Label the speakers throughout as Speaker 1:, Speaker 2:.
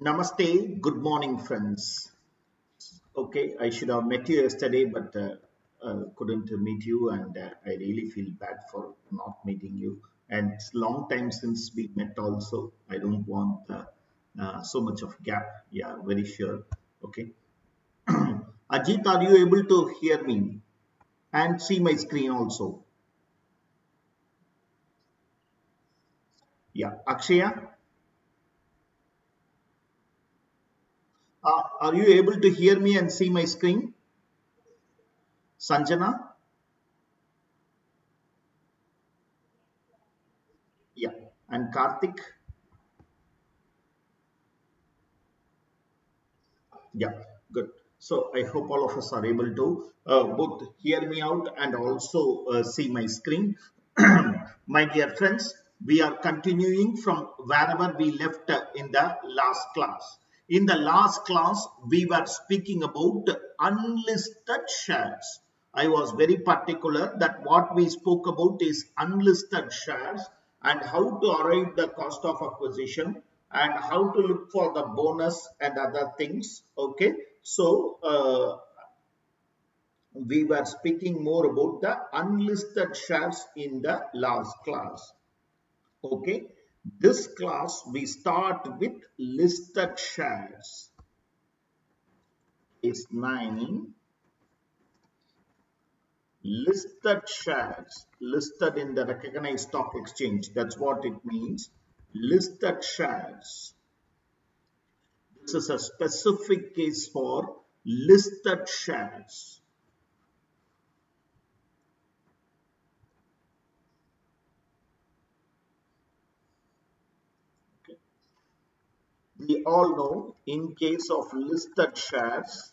Speaker 1: Namaste, good morning, friends. Okay, I should have met you yesterday, but couldn't meet you, and I really feel bad for not meeting you. And it's long time since we met. Also, I don't want so much of gap. Yeah, very sure. Okay, Ajit, are you able to hear me and see my screen also? Yeah, Akshaya, are you able to hear me and see my screen? Sanjana, yeah, and Karthik. Yeah, good. So I hope all of us are able to both hear me out and also see my screen. My dear friends, we are continuing from wherever we left in the last class. In the last class, we were speaking about unlisted shares. I was very particular that what we spoke about is unlisted shares and how to arrive the cost of acquisition and how to look for the bonus and other things. Okay, so we were speaking more about the unlisted shares in the last class. Okay, this class we start with listed shares. Is 9 listed shares listed in the recognized stock exchange. That's what it means. Listed shares. This is a specific case for listed shares. Okay. We all know in case of listed shares,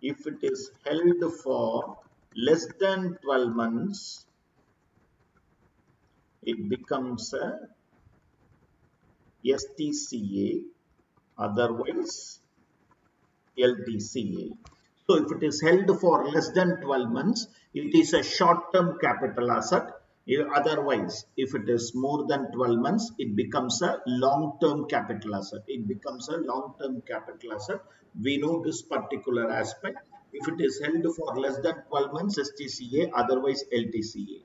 Speaker 1: if it is held for less than 12 months, it becomes a STCA, otherwise LTCA. So if it is held for less than 12 months, it is a short-term capital asset. Otherwise, if it is more than 12 months, it becomes a long-term capital asset. It becomes a long-term capital asset. We know this particular aspect. If it is held for less than 12 months, STCA, otherwise LTCA.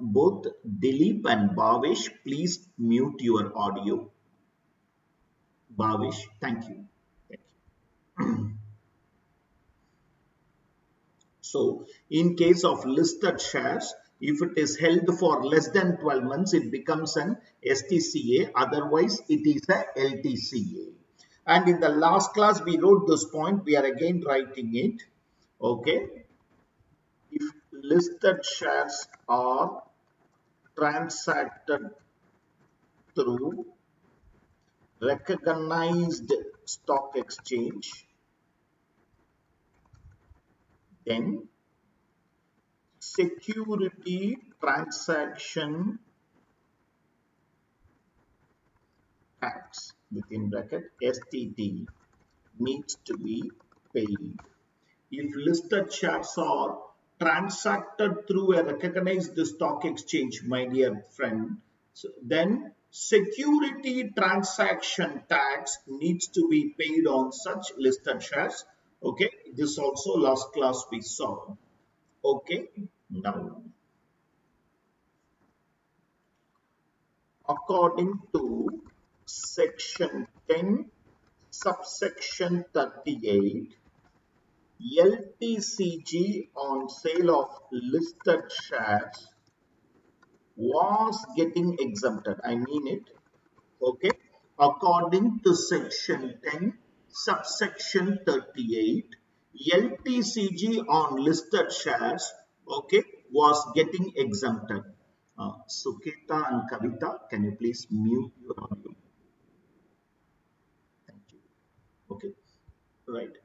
Speaker 1: Both Dilip and Bhavesh, please mute your audio. Bhavesh, thank you. Thank you. So, in case of listed shares, if it is held for less than 12 months, it becomes an STCA, otherwise it is a LTCA. And in the last class, we wrote this point, we are again writing it. Okay, if listed shares are transacted through recognized stock exchange, then security transaction tax within bracket STT needs to be paid. If listed shares are transacted through a recognized stock exchange, my dear friend, then security transaction tax needs to be paid on such listed shares. Okay, this also last class we saw. Okay, now according to section 10 subsection 38, LTCG on sale of listed shares was getting exempted. I mean it. Okay. According to section 10, subsection 38, LTCG on listed shares, okay, was getting exempted. Suketa and Kavita, can you please mute your audio? Thank you. Okay. Right.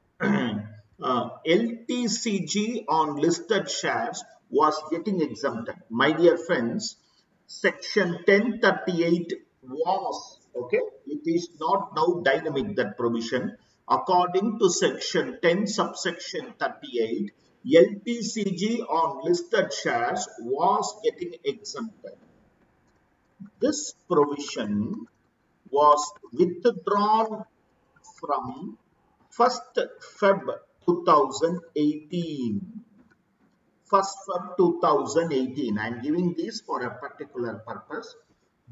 Speaker 1: LTCG on listed shares was getting exempted. My dear friends, section 1038 was, okay, it is not now dynamic, that provision. According to section 10 subsection 38, LTCG on listed shares was getting exempted. This provision was withdrawn from 1st Feb 2018. 1st Feb 2018. I am giving this for a particular purpose.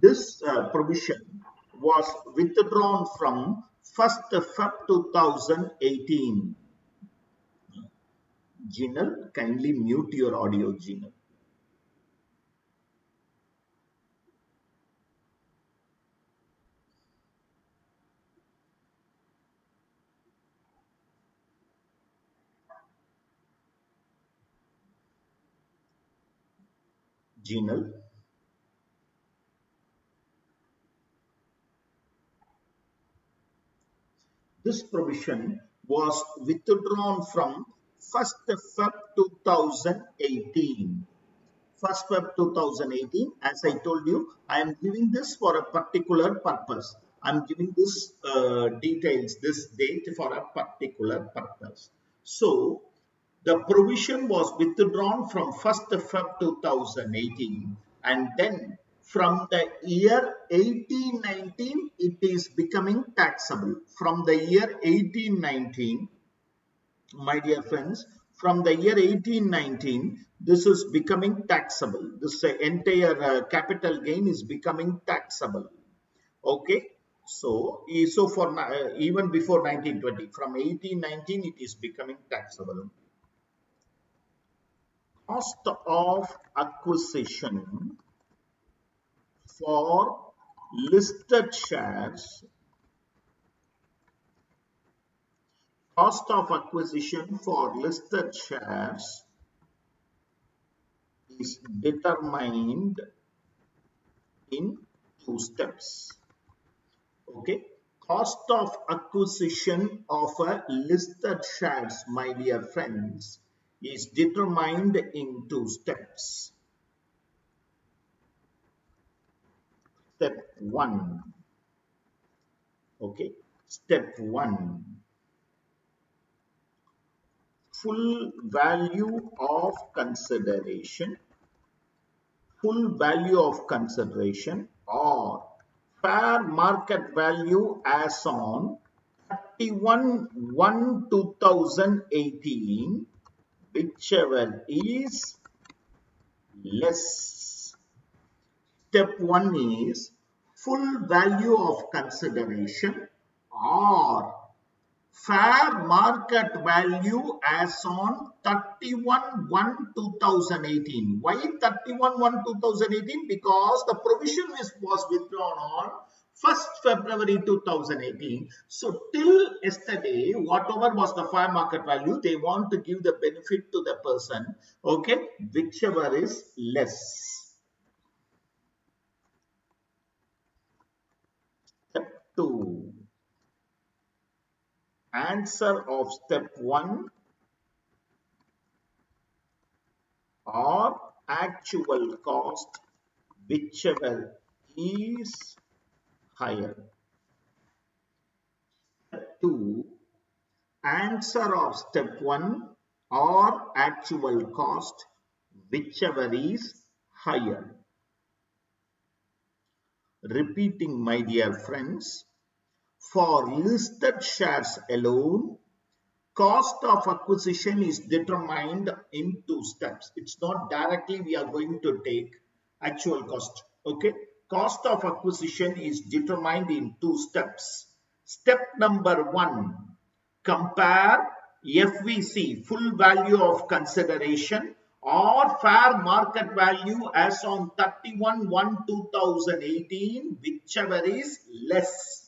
Speaker 1: This provision was withdrawn from 1st Feb 2018. Jinal, kindly mute your audio, Jinal. Jinal. This provision was withdrawn from 1st Feb 2018. 1st Feb 2018, as I told you, I am giving this for a particular purpose. I am giving this details, this date for a particular purpose. So, the provision was withdrawn from 1st Feb 2018, and then from the year 1819, it is becoming taxable. From the year 1819, my dear friends, from the year 1819, this is becoming taxable. This entire capital gain is becoming taxable. Okay. So for even before 1920, from 1819, it is becoming taxable. Cost of acquisition for listed shares. Cost of acquisition for listed shares is determined in two steps. Okay. Cost of acquisition of a listed shares, my dear friends, is determined in two steps. Step 1. Okay. Step 1. Full value of consideration. Full value of consideration or fair market value as on 31/1/2018, whichever is less. Step 1 is full value of consideration or fair market value as on 31/1/2018. Why 31/1/2018? Because the provision was withdrawn on 1st February 2018. So till yesterday, whatever was the fair market value, they want to give the benefit to the person, okay, whichever is less. Step 2. Answer of step 1 or actual cost, whichever is higher. Step 2. Answer of step 1 or actual cost, whichever is higher. Repeating, my dear friends, for listed shares alone, cost of acquisition is determined in two steps. It's not directly we are going to take actual cost. Okay. Cost of acquisition is determined in two steps. Step number 1, compare FVC, full value of consideration, or fair market value as on 31/1/2018, whichever is less.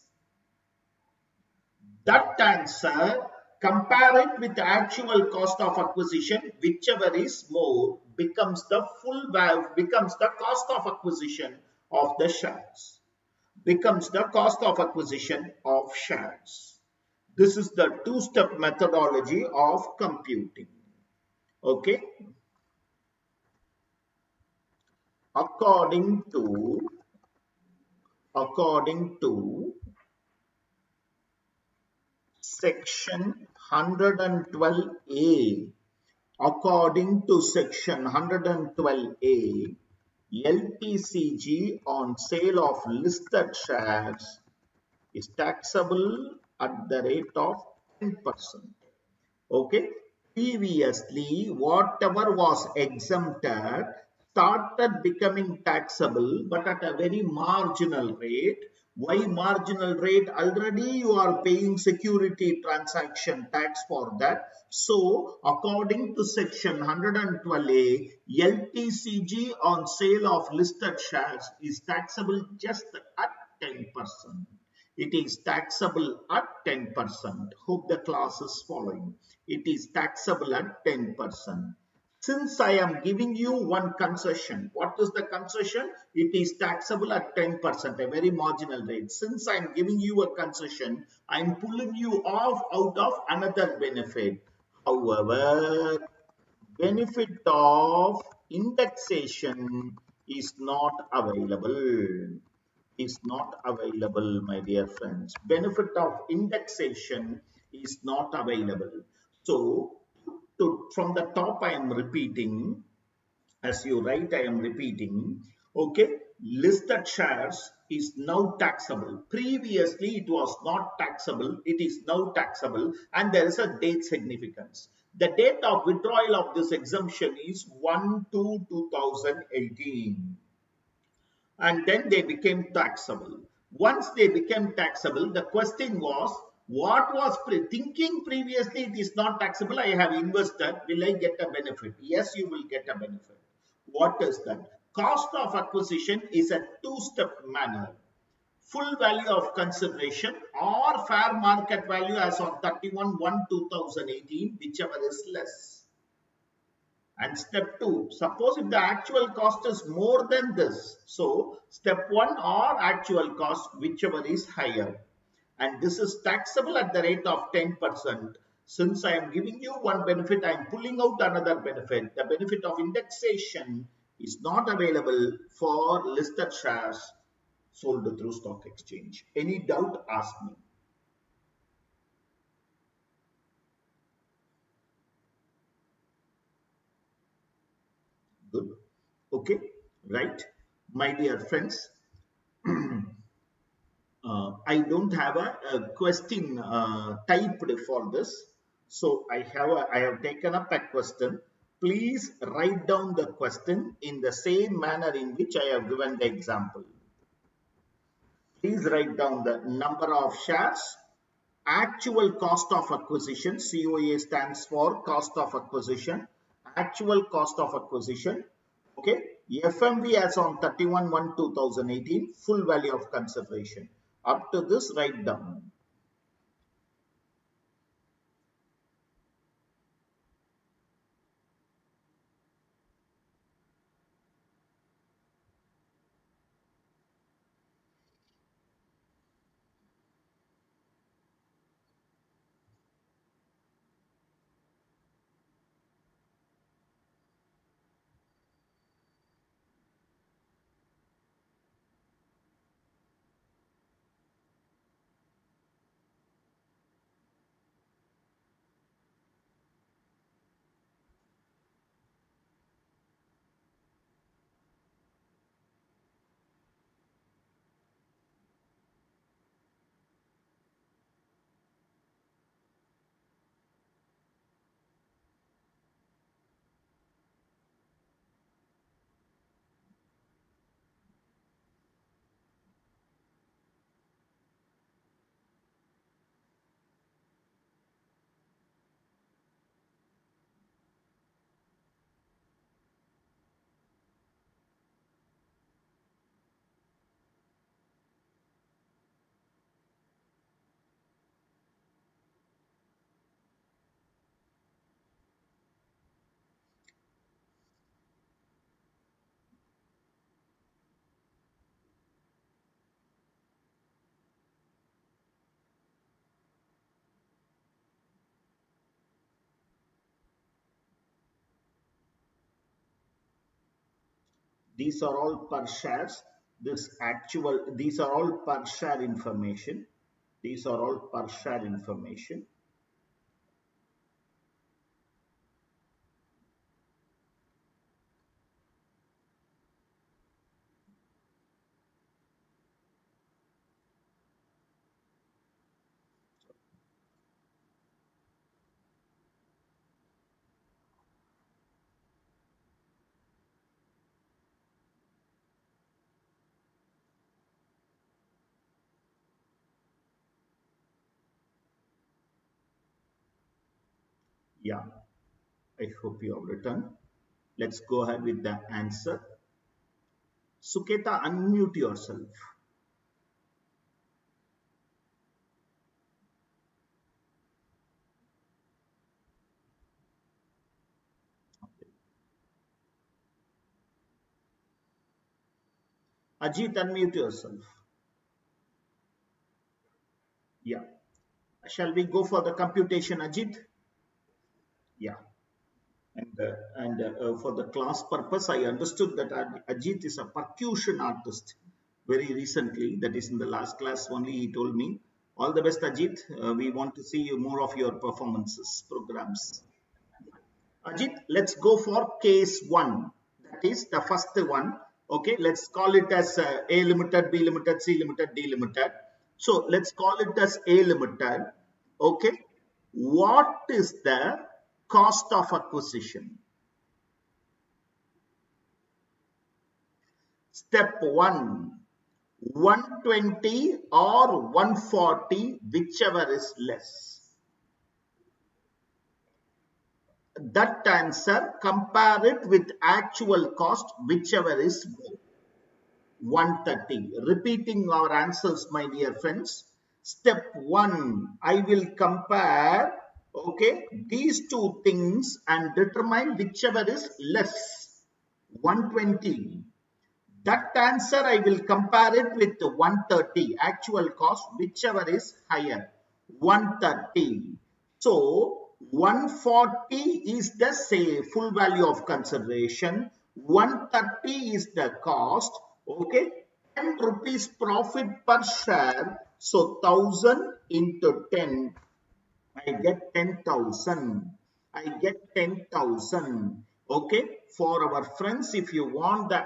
Speaker 1: That answer, compare it with the actual cost of acquisition, whichever is more, becomes the full value, becomes the cost of acquisition of the shares. Becomes the cost of acquisition of shares. This is the two-step methodology of computing. Okay. According to section 112A According to section 112A, LTCG on sale of listed shares is taxable at the rate of 10%. Okay. Previously, whatever was exempted started becoming taxable, but at a very marginal rate. Why marginal rate? Already you are paying security transaction tax for that. So, according to section 112A, LTCG on sale of listed shares is taxable just at 10%. It is taxable at 10%. Hope the class is following. It is taxable at 10%. Since I am giving you one concession, what is the concession? It is taxable at 10%, a very marginal rate. Since I am giving you a concession, I am pulling you off out of another benefit. However, benefit of indexation is not available. Is not available, my dear friends. Benefit of indexation is not available. So, from the top, I am repeating. As you write, I am repeating. Okay, listed shares is now taxable. Previously, it was not taxable. It is now taxable, and there is a date significance. The date of withdrawal of this exemption is 1/2/2018, and then they became taxable. Once they became taxable, the question was, what was thinking previously it is not taxable, I have invested, will I get a benefit? Yes, you will get a benefit. What is that? Cost of acquisition is a two-step manner. Full value of consideration or fair market value as on 31/1/2018, whichever is less. And step 2, suppose if the actual cost is more than this. So step 1 or actual cost, whichever is higher. And this is taxable at the rate of 10%. Since I am giving you one benefit, I am pulling out another benefit. The benefit of indexation is not available for listed shares sold through stock exchange. Any doubt, ask me. Good. Okay. Right. My dear friends, I don't have a question typed for this. So I have taken up a question. Please write down the question in the same manner in which I have given the example. Please write down the number of shares, actual cost of acquisition. COA stands for cost of acquisition. Actual cost of acquisition. Okay. FMV as on 31/1/2018, full value of consideration. Up to this, write down. These are all per shares. These are all per share information. These are all per share information. Yeah, I hope you have written. Let's go ahead with the answer. Suketa, unmute yourself. Ajit, unmute yourself. Yeah. Shall we go for the computation, Ajit? Yeah. And for the class purpose, I understood that Ajit is a percussion artist very recently. That is in the last class only he told me. All the best, Ajit. We want to see you more of your performances, programs. Ajit, let's go for case one. That is the first one. Okay, let's call it as A limited, B limited, C limited, D limited. So let's call it as A limited. Okay, what is the cost of acquisition? Step 1, 120 or 140, whichever is less. That answer, compare it with actual cost, whichever is more. 130. Repeating our answers, my dear friends. Step 1, I will compare, okay, these two things and determine whichever is less. 120. That answer I will compare it with 130 actual cost, whichever is higher. 130. So 140 is the say full value of consideration. 130 is the cost. Okay. 10 rupees profit per share. So 1000 into 10, I get 10,000. I get 10,000. Okay. For our friends, if you want the,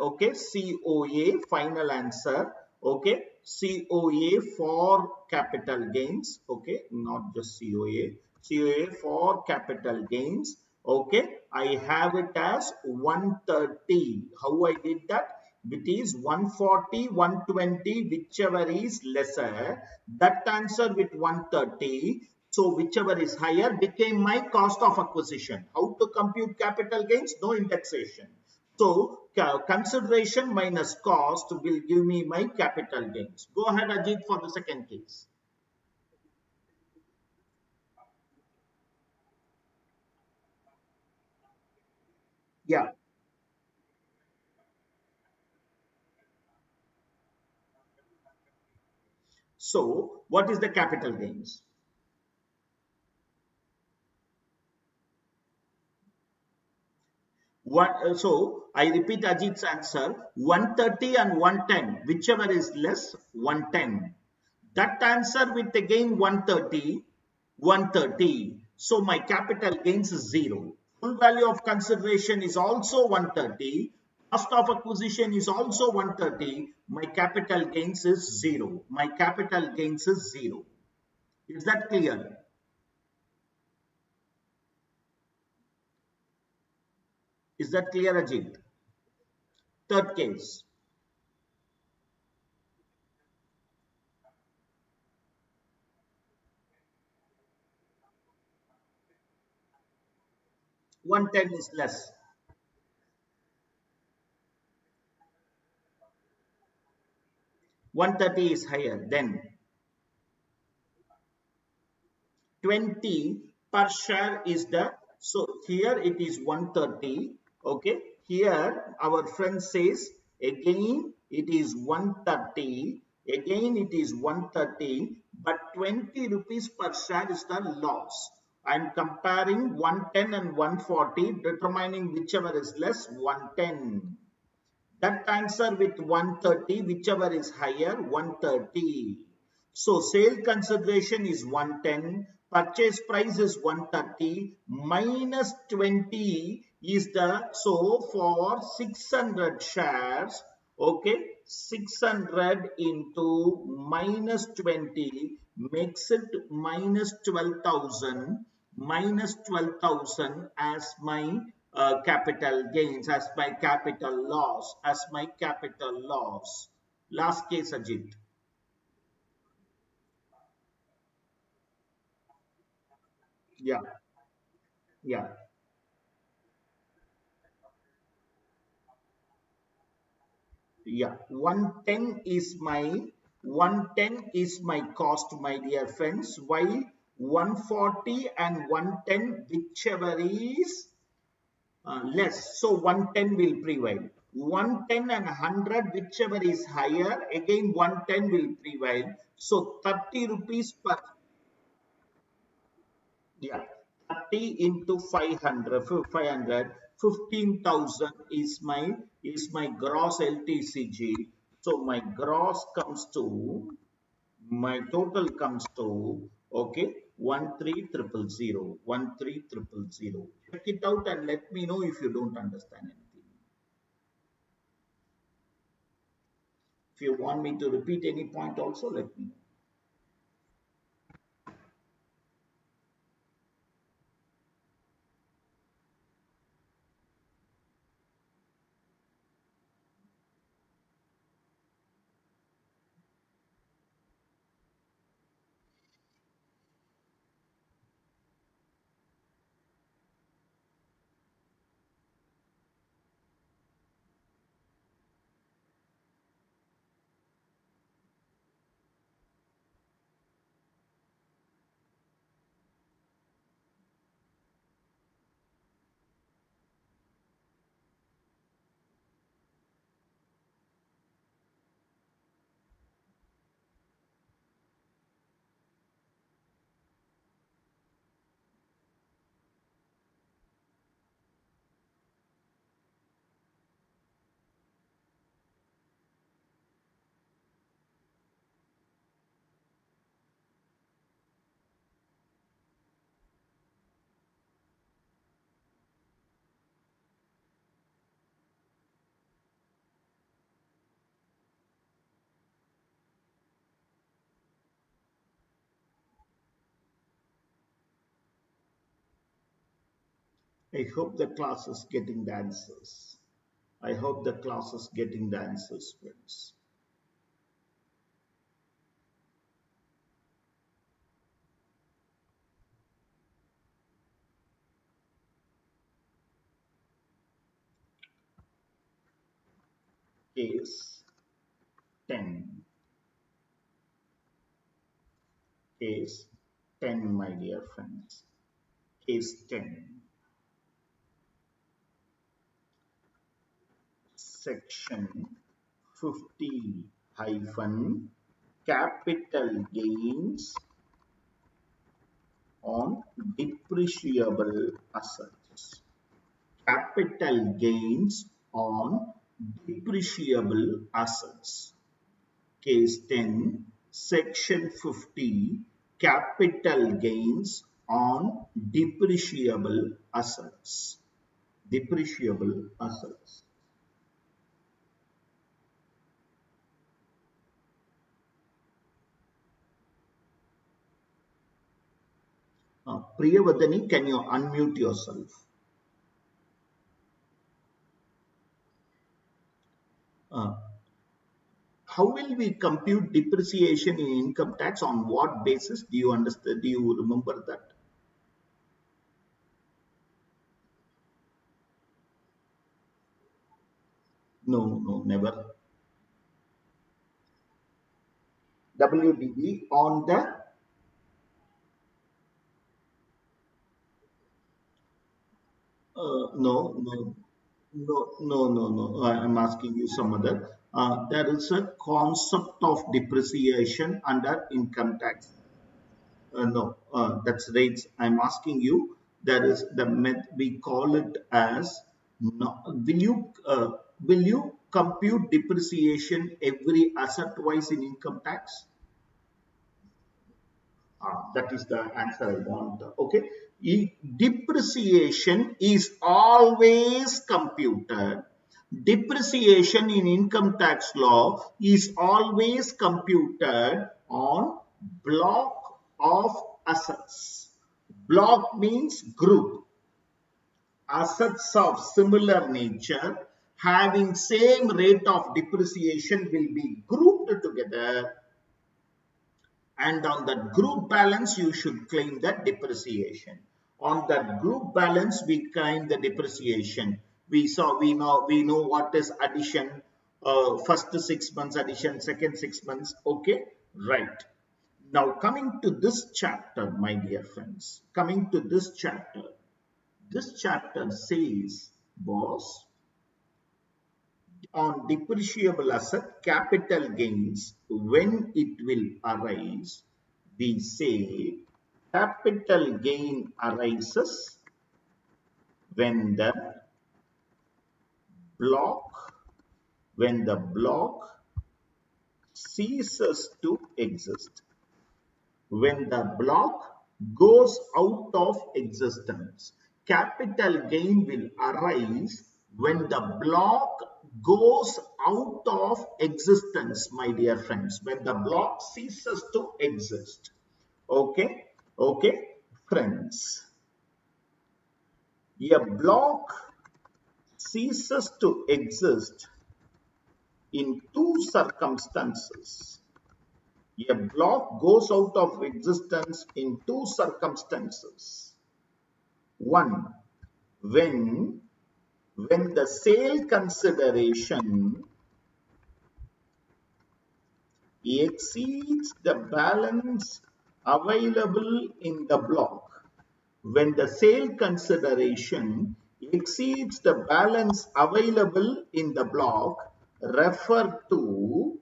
Speaker 1: okay, COA, final answer. Okay. COA for capital gains. Okay. Not just COA. COA for capital gains. Okay. I have it as 130. How I did that? It is 140, 120, whichever is lesser. That answer with 130. So whichever is higher became my cost of acquisition. How to compute capital gains? No indexation. So consideration minus cost will give me my capital gains. Go ahead, Ajit, for the second case. Yeah. So what is the capital gains? So I repeat Ajit's answer, 130 and 110, whichever is less, 110. That answer with again 130, 130. So my capital gains is 0. Full value of consideration is also 130. Cost of acquisition is also 130. My capital gains is 0. My capital gains is 0. Is that clear? Is that clear, Ajit? Third case, 110 is less. 130 is higher. Then 20 per share is the, so here it is 130. Okay, here our friend says again it is 130, again it is 130, but 20 rupees per share is the loss. I'm comparing 110 and 140, determining whichever is less. 110. That answer with 130, whichever is higher, 130. So sale consideration is 110, purchase price is 130, minus 20 is the, so for 600 shares, okay, 600 into minus 20 makes it minus 12,000, minus 12,000 as my capital gains, as my capital loss, as my capital loss. Last case, Ajit. Yeah. Yeah. Yeah, 110 is my cost, my dear friends, while 140 and 110, whichever is less. So 110 will prevail. 110 and 100, whichever is higher, again 110 will prevail. So 30 rupees per, yeah, 30 into 500, 15,000 is my gross LTCG. So my total comes to, okay, 13,000. Check it out and let me know if you don't understand anything. If you want me to repeat any point also, let me know. I hope the class is getting the answers. I hope the class is getting the answers, friends. Case 10. Case 10, my dear friends. Case 10. Section 50 hyphen capital gains on depreciable assets. Capital gains on depreciable assets. Case 10, Section 50, capital gains on depreciable assets. Depreciable assets. Priyavadani, can you unmute yourself? Uh, how will we compute depreciation in income tax? On what basis? Do you understand? Do you remember that? No, no, never. WDB on the no, no, no. I'm asking you some other. There is a concept of depreciation under income tax. No, that's rates. I'm asking you. There is the we call it as. No, will you compute depreciation every asset wise in income tax? That is the answer I want. Okay. Depreciation is always computed. Depreciation in income tax law is always computed on block of assets. Block means group. Assets of similar nature having same rate of depreciation will be grouped together, and on that group balance you should claim that depreciation. On that group balance, we claim the depreciation. We know what is addition, first 6 months addition, second 6 months. Okay, right. Now coming to this chapter, my dear friends, coming to this chapter says, boss, on depreciable asset capital gains, when it will arise, we say capital gain arises when the block ceases to exist. When the block goes out of existence. Capital gain will arise when the block goes out of existence, my dear friends. When the block ceases to exist. Okay, okay, friends. A block ceases to exist in two circumstances. A block goes out of existence in two circumstances. One, when the sale consideration exceeds the balance available in the block. When the sale consideration exceeds the balance available in the block, refer to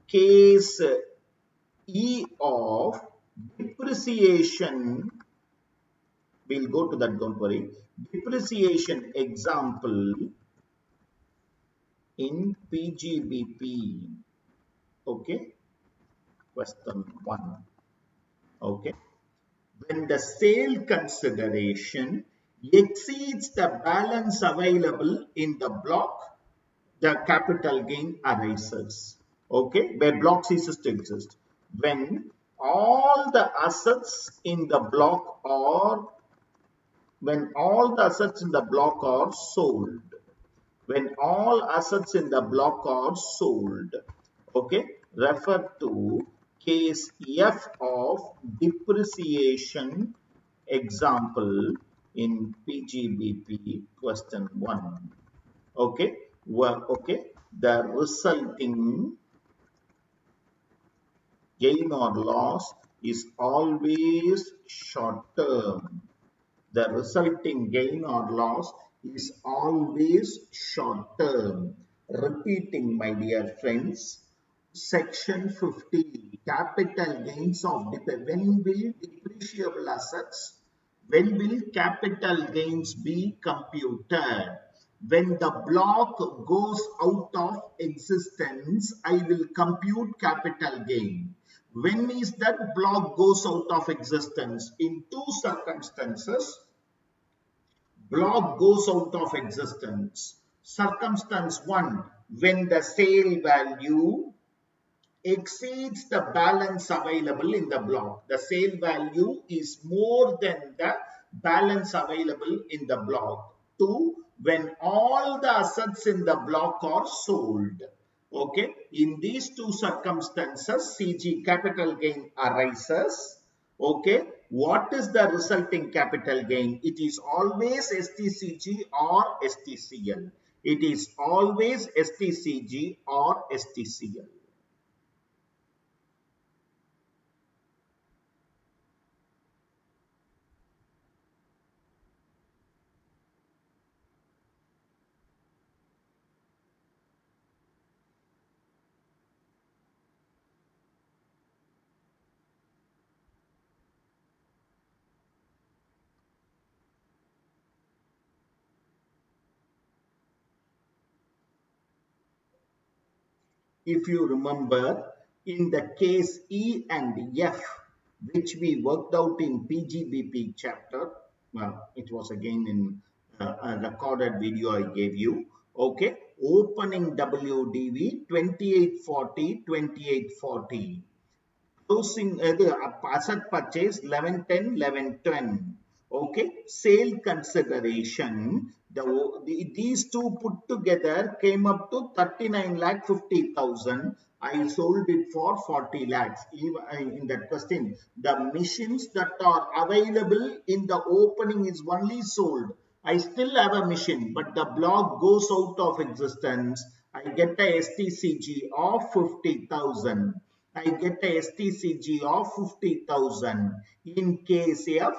Speaker 1: case E of depreciation. We'll go to that, don't worry. Depreciation example in PGBP. Okay, question 1. Okay, when the sale consideration exceeds the balance available in the block, the capital gain arises. Okay, where block ceases to exist. When all the assets in the block are sold. When all assets in the block are sold. Okay, refer to case F of depreciation example in PGBP question 1. Okay, the resulting gain or loss is always short term. The resulting gain or loss is always short term. Repeating, my dear friends, section 50, capital gains of when will depreciable assets, when will capital gains be computed? When the block goes out of existence, I will compute capital gain. When is that block goes out of existence? In two circumstances, block goes out of existence. Circumstance 1, when the sale value exceeds the balance available in the block. The sale value is more than the balance available in the block. 2, when all the assets in the block are sold. Okay, in these two circumstances, CG capital gain arises. Okay, what is the resulting capital gain? It is always STCG or STCL. It is always STCG or STCL. If you remember, in the case E and F, which we worked out in PGBP chapter, well, it was again in a recorded video I gave you. Okay, opening WDV 2840, 2840. Closing the asset purchase 1110, 1110. Okay, sale consideration. These two put together came up to 39 lakh 50,000. I sold it for 40 lakhs. Even in that question, the machines that are available in the opening is only sold. I still have a machine, but the block goes out of existence. I get a STCG of 50,000. I get a STCG of 50,000. In case of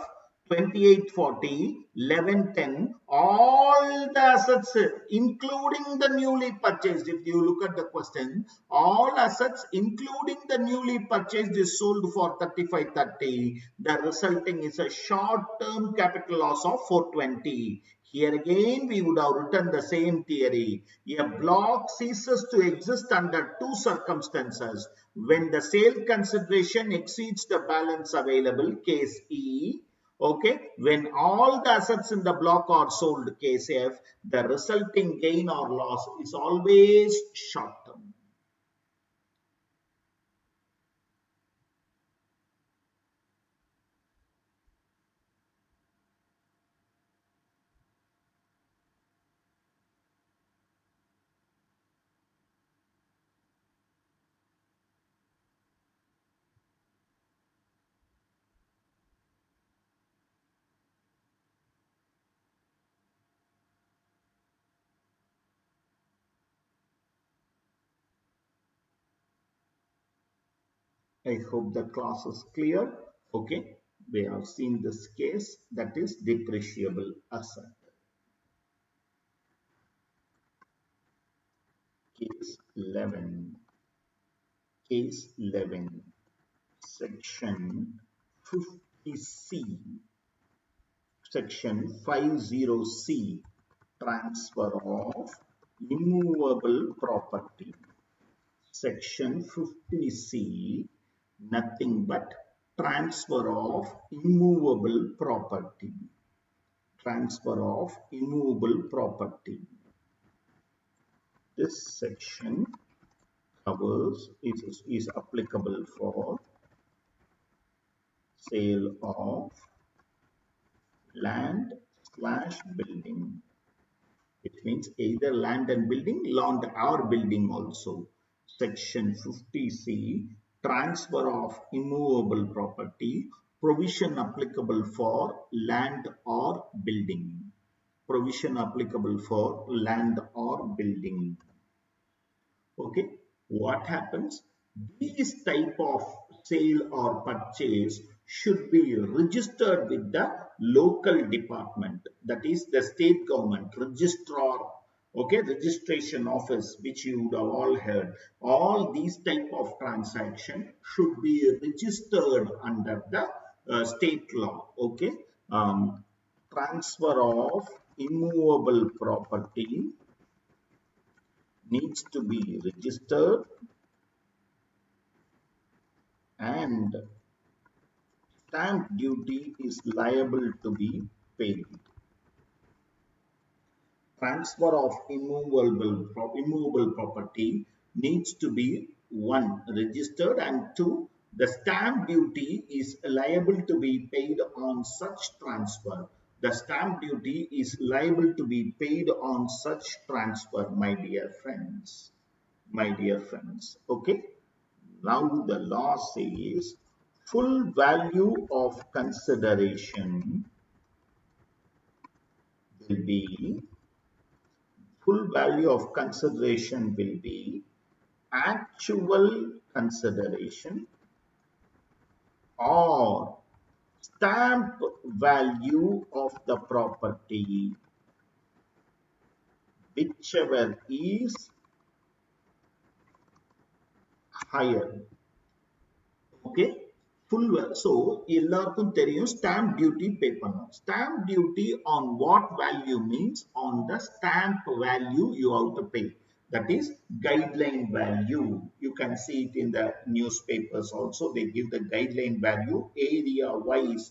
Speaker 1: 2840, 1110, all the assets, including the newly purchased. If you look at the question, all assets, including the newly purchased, is sold for 3530. The resulting is a short-term capital loss of 420. Here again, we would have written the same theory. A block ceases to exist under two circumstances. When the sale consideration exceeds the balance available, case E. Okay, when all the assets in the block are sold, case F, the resulting gain or loss is always short term. I hope the class is clear. Okay, we have seen this case, that is depreciable asset. Case 11. Case 11. Section 50C. Section 50C. Transfer of immovable property. Section 50C, nothing but transfer of immovable property. Transfer of immovable property. This section covers, is applicable for sale of land slash building. It means either land and building, land or building also. Section 50C, transfer of immovable property, provision applicable for land or building. Provision applicable for land or building. Okay, what happens? These type of sale or purchase should be registered with the local department, that is the state government registrar. Okay, registration office, which you would have all heard. All these type of transaction should be registered under the state law. Okay, transfer of immovable property needs to be registered and stamp duty is liable to be paid. Transfer of immovable property needs to be one, registered, and two, the stamp duty is liable to be paid on such transfer. The stamp duty is liable to be paid on such transfer, my dear friends. My dear friends, okay? Now the law says full value of consideration will be actual consideration or stamp value of the property, whichever is higher. Okay, full so எல்லாருக்கும் தெரியும் stamp duty pay பண்ணணும். Stamp duty on what value means on the stamp value you have to pay. That is guideline value. You can see it in the newspapers also. They give the guideline value area wise,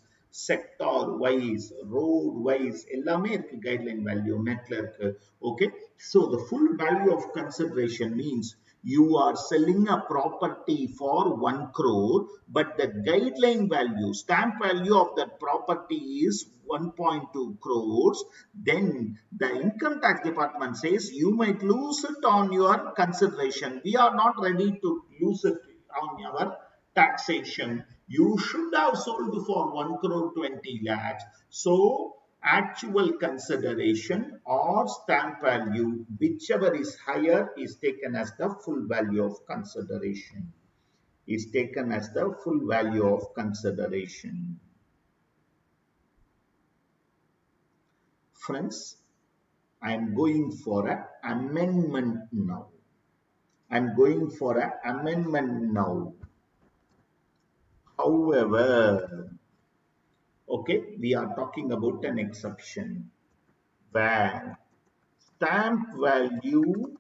Speaker 1: sector wise, road wise, எல்லாமே guideline value netல இருக்கு. Okay, so the full value of consideration means you are selling a property for 1 crore, but the guideline value, stamp value of that property is 1.2 crores, then the income tax department says you might lose it on your consideration. We are not ready to lose it on our taxation. You should have sold for 1 crore 20 lakhs. So actual consideration or stamp value, whichever is higher, is taken as the full value of consideration. Is taken as the full value of consideration. Friends, I am going for an amendment now. I am going for an amendment now. However, okay, we are talking about an exception where stamp value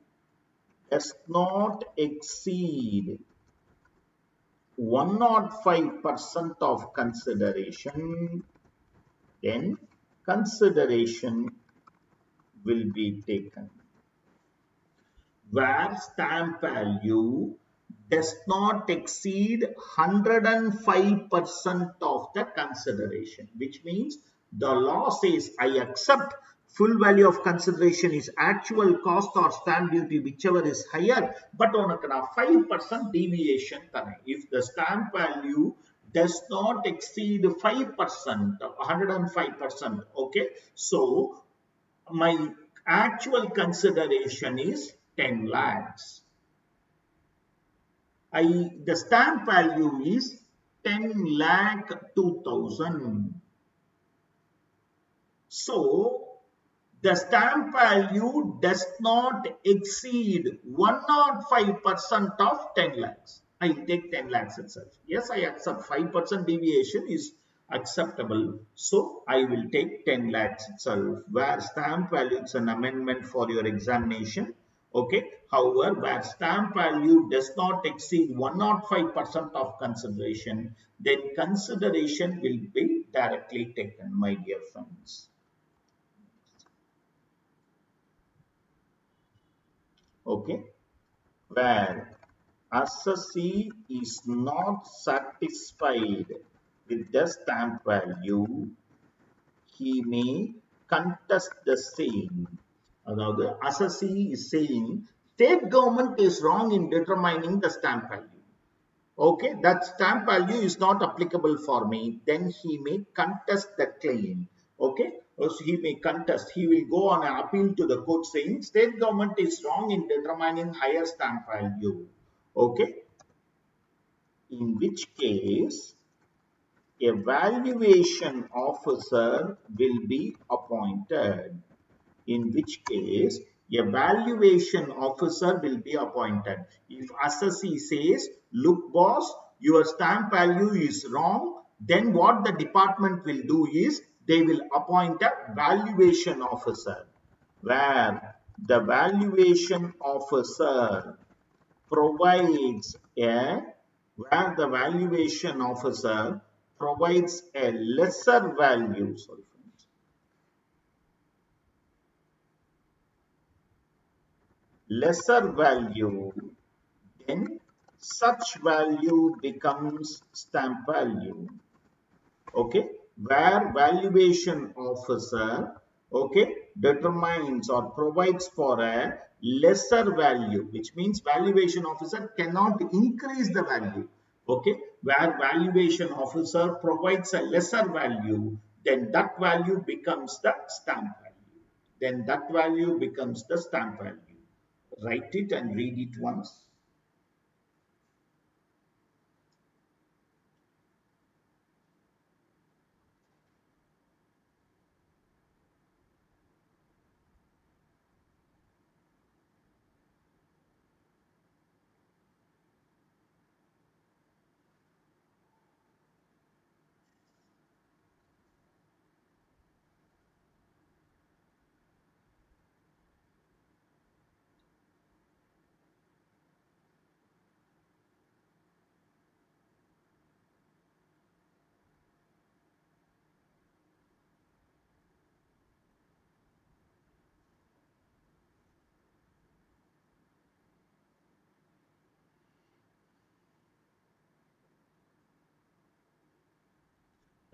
Speaker 1: does not exceed 105% of consideration, then consideration will be taken. Where stamp value does not exceed 105% of the consideration, which means the law says I accept full value of consideration is actual cost or stamp duty, whichever is higher, but on a 5% deviation. If the stamp value does not exceed 5%, 105%, okay, so my actual consideration is 10 lakhs. The stamp value is 10 lakh 2000. So the stamp value does not exceed 105% of 10 lakhs. I take 10 lakhs itself. Yes, I accept 5% deviation is acceptable. So I will take 10 lakhs itself. Where stamp value is an amendment for your examination. Okay. However, where stamp value does not exceed 105% of consideration, then consideration will be directly taken, my dear friends. Okay, where assessee is not satisfied with the stamp value, he may contest the same. The assessee is saying state government is wrong in determining the stamp value. Okay, that stamp value is not applicable for me, then he may contest the claim. Okay, so he may contest, he will go on an appeal to the court saying state government is wrong in determining higher stamp value. Okay, in which case a valuation officer will be appointed. In which case a valuation officer will be appointed. If assessee says, look boss, your stamp value is wrong, then what the department will do is they will appoint a valuation officer, where the valuation officer provides a where the valuation officer provides a lesser value, lesser value, then such value becomes stamp value. Okay, where valuation officer, okay, determines or provides for a lesser value, which means valuation officer cannot increase the value. Okay, where valuation officer provides a lesser value, then that value becomes the stamp value. Then that value becomes the stamp value. Write it and read it once.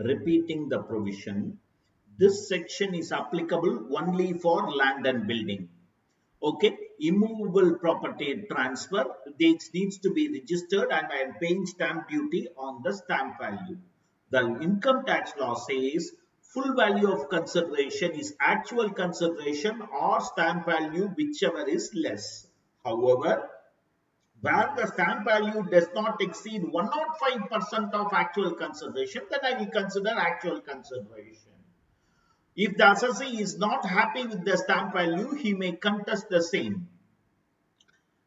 Speaker 1: repeating the provision. This section is applicable only for land and building. Okay, immovable property transfer, this needs to be registered and I am paying stamp duty on the stamp value. The income tax law says full value of consideration is actual consideration or stamp value, whichever is less. However, where the stamp value does not exceed 105% of actual consideration, then I will consider actual consideration. If the assessee is not happy with the stamp value, he may contest the same.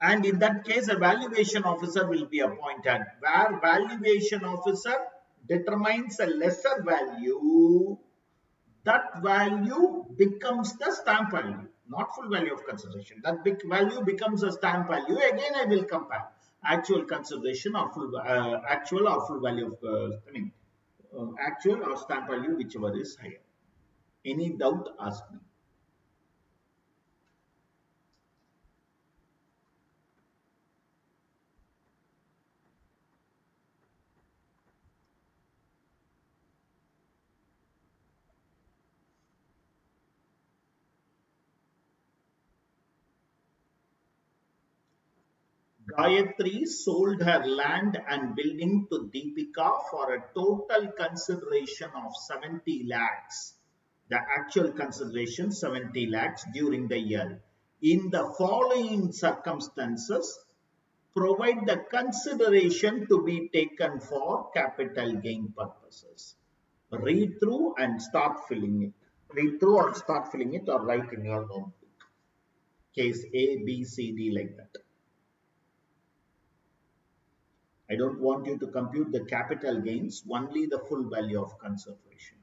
Speaker 1: And in that case, a valuation officer will be appointed, where valuation officer determines a lesser value. That value becomes the stamp value, not full value of consideration. That big value becomes a stamp value. Again, I will compare actual consideration or actual or full value of, actual or stamp value, whichever is higher. Any doubt, ask me. Gayatri sold her land and building to Deepika for a total consideration of 70 lakhs. The actual consideration 70 lakhs during the year. In the following circumstances, provide the consideration to be taken for capital gain purposes. Read through and start filling it. Read through or start filling it or write in your notebook. Case A, B, C, D like that. I don't want you to compute the capital gains, only the full value of consideration.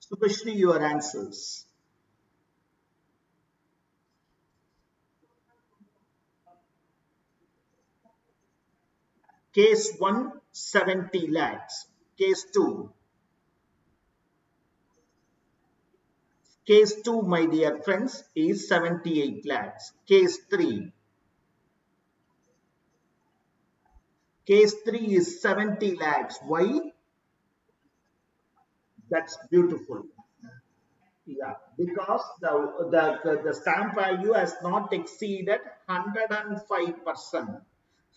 Speaker 1: Subhashri, your answers. Case 1, 70 lakhs. Case 2. Case 2, my dear friends, is 78 lakhs. Case 3. Case 3 is 70 lakhs. Why? That's beautiful. Yeah, because the stamp value has not exceeded 105%.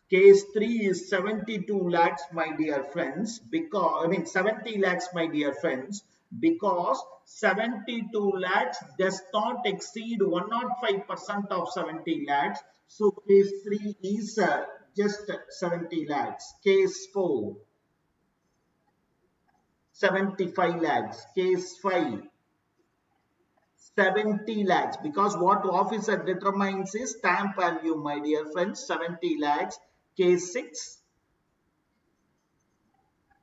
Speaker 1: Case 3 is 72 lakhs, my dear friends, because, 70 lakhs, my dear friends, because 72 lakhs does not exceed 105% of 70 lakhs. So case 3 is just 70 lakhs. Case 4, 75 lakhs. Case 5, 70 lakhs, because what officer determines is stamp value, my dear friends. 70 lakhs. Case 6,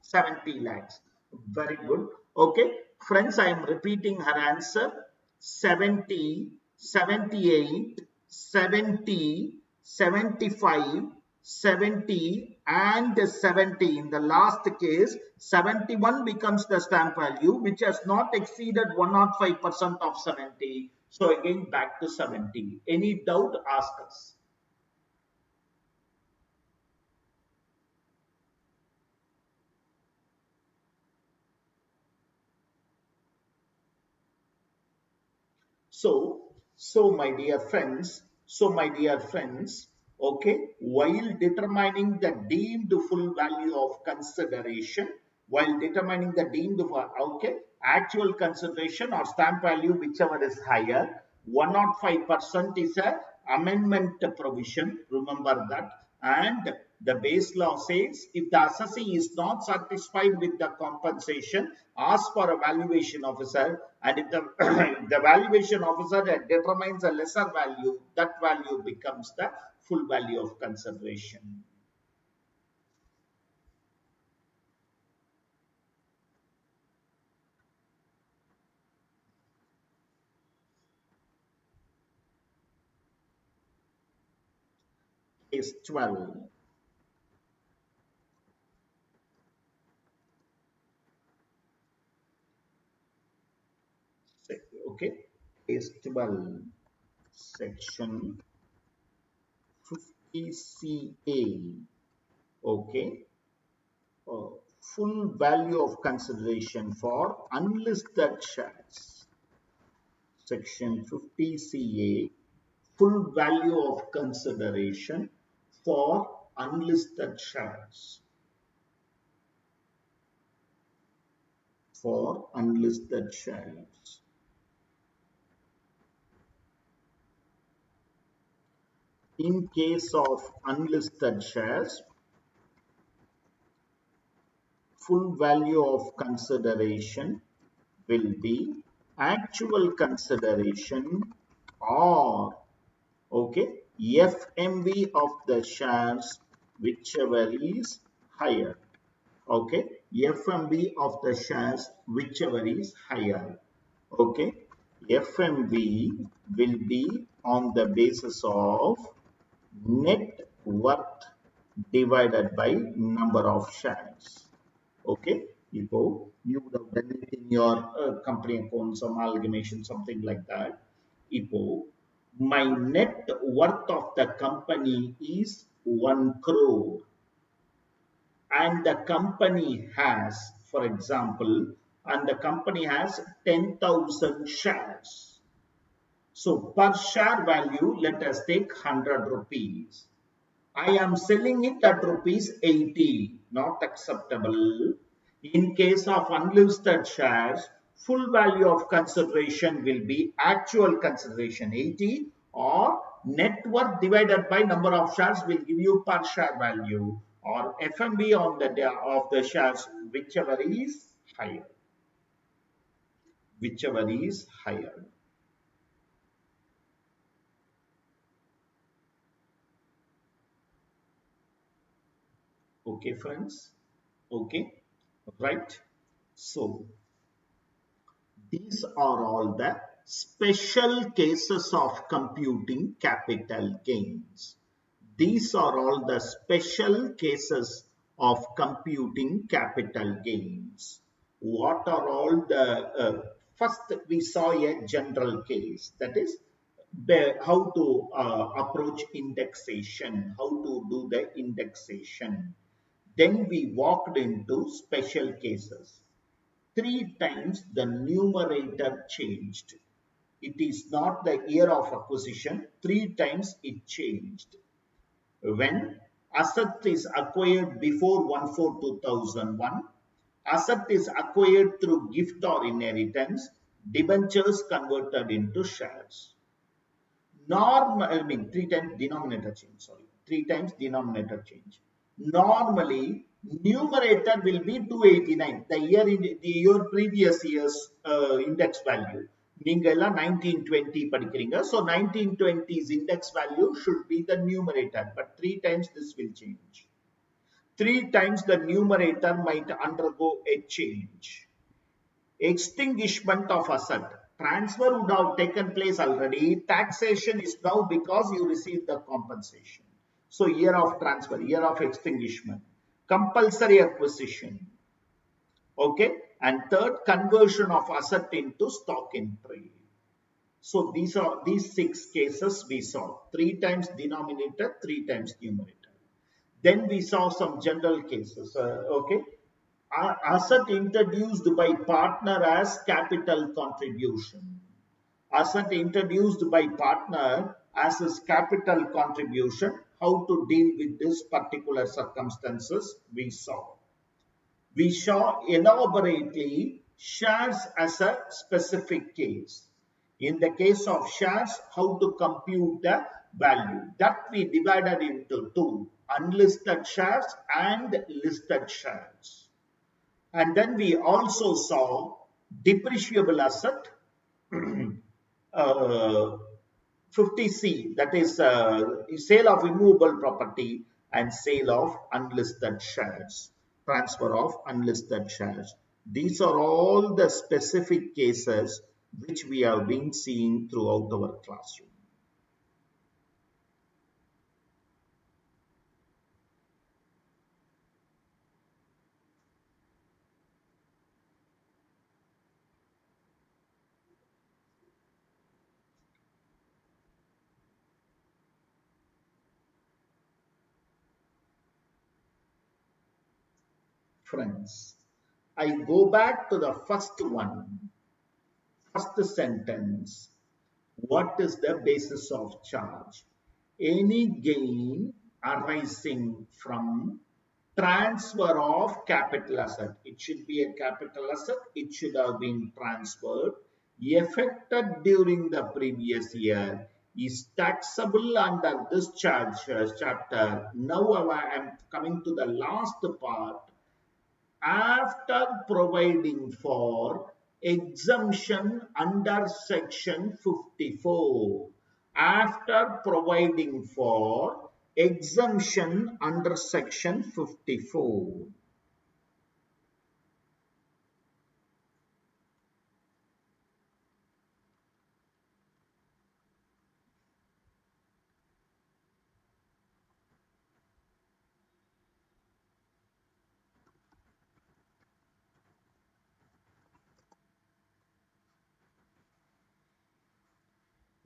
Speaker 1: 70 lakhs. Very good. Okay. Friends, I am repeating her answer. 70, 78, 70, 75, 70 and 70. In the last case, 71 becomes the stamp value, which has not exceeded 105% of 70. So again, back to 70. Any doubt, ask us. So my dear friends, okay, while determining the deemed full value of consideration, okay, actual consideration or stamp value, whichever is higher, 105% is a amendment provision, remember that. And the base law says if the assessee is not satisfied with the compensation, ask for a valuation officer, and if the, the valuation officer determines a lesser value, that value becomes the full value of consideration. Case 12. Okay. Case 12. Section 50CA. Okay. uh, Full value of consideration for unlisted shares. Section 50CA, full value of consideration for unlisted shares. For unlisted shares. In case of unlisted shares, full value of consideration will be actual consideration or, okay, FMV of the shares, whichever is higher. Okay, FMV of the shares, whichever is higher. Okay, FMV will be on the basis of net worth divided by number of shares. Okay, you would have done it in your company accounts, amalgamation, something like that. My net worth of the company is 1 crore, and the company has, for example, and the company has 10,000 shares. So per share value, let us take 100 rupees. I am selling it at rupees 80, not acceptable. In case of unlisted shares, full value of consideration will be actual consideration 80, or net worth divided by number of shares will give you per share value, or FMB on the of the shares, whichever is higher. Whichever is higher. Okay, friends. Okay, right. So these are all the special cases of computing capital gains. These are all the special cases of computing capital gains. What are all the, first we saw a general case, that is how to approach indexation, how to do the indexation. Then we walked into special cases. 3 times the numerator changed. It is not the year of acquisition, 3 times it changed. When asset is acquired before 1/4/2001, asset is acquired through gift or inheritance, debentures converted into shares. I mean 3 times denominator change, sorry, 3 times denominator change. Normally, numerator will be 289, the year previous year's index value. நீங்க எல்லாம் 1920 படிக்கிறீங்க. So 1920's index value should be the numerator, but 3 times this will change. 3 times the numerator might undergo a change. Extinguishment of asset. Transfer would have taken place already. Taxation is now because you received the compensation. So year of transfer, year of extinguishment. Compulsory acquisition. Okay. And third, conversion of asset into stock in trade. So these 6 cases we saw. 3 times denominator, 3 times numerator. Then we saw some general cases. Okay. Asset introduced by partner as capital contribution. Asset introduced by partner as his capital contribution. How to deal with this particular circumstances we saw. We saw elaborately shares as a specific case. In the case of shares, how to compute the value. That we divided into 2, unlisted shares and listed shares. And then we also saw depreciable asset, 50C, that is sale of immovable property and sale of unlisted shares, transfer of unlisted shares. These are all the specific cases which we have been seeing throughout our classroom. Friends, I go back to the first one, first sentence. What is the basis of charge? Any gain arising from transfer of capital asset. It should be a capital asset. It should have been transferred. Effected during the previous year is taxable under this charge chapter. Now I am coming to the last part. After providing for exemption under section 54, after providing for exemption under section 54.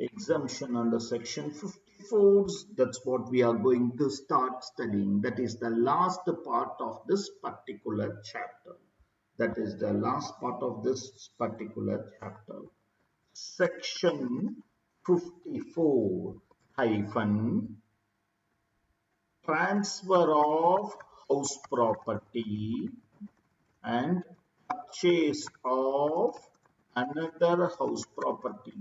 Speaker 1: Exemption under section 54, that's what we are going to start studying. That is the last part of this particular chapter. That is the last part of this particular chapter. Section 54 hyphen transfer of house property and purchase of another house property.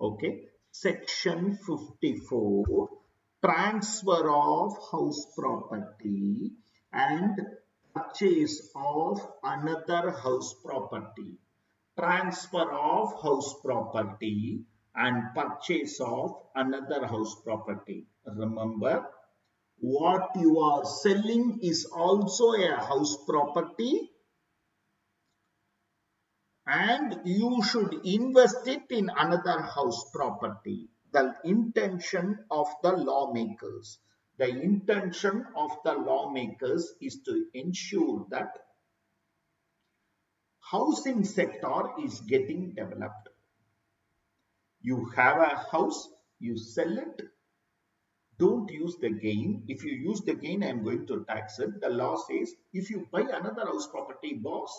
Speaker 1: Okay, section 54, transfer of house property and purchase of another house property. Transfer of house property and purchase of another house property. Remember, what you are selling is also a house property, and you should invest it in another house property. The intention of the lawmakers. The intention of the lawmakers is to ensure that housing sector is getting developed. You have a house, you sell it, don't use the gain. If you use the gain, I am going to tax it. The law says, if you buy another house property, boss,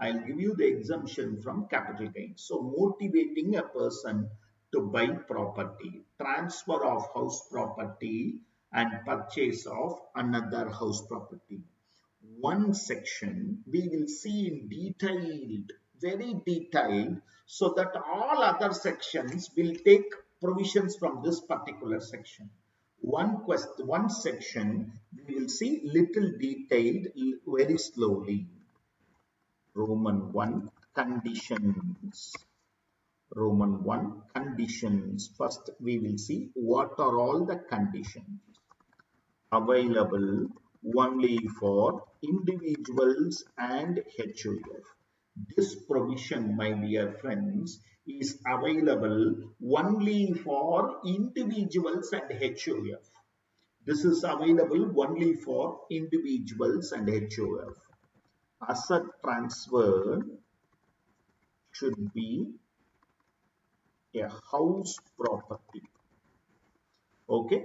Speaker 1: I'll give you the exemption from capital gain. So motivating a person to buy property, transfer of house property and purchase of another house property. One section we will see in detailed, very detailed, so that all other sections will take provisions from this particular section. One section we will see little detailed very slowly. Roman 1, conditions. Roman 1 conditions. First we will see what are all the conditions available only for individuals and HUF. This provision, my dear friends, is available only for individuals and HUF. This is available only for individuals and HUF. Asset transfer should be a house property. Okay,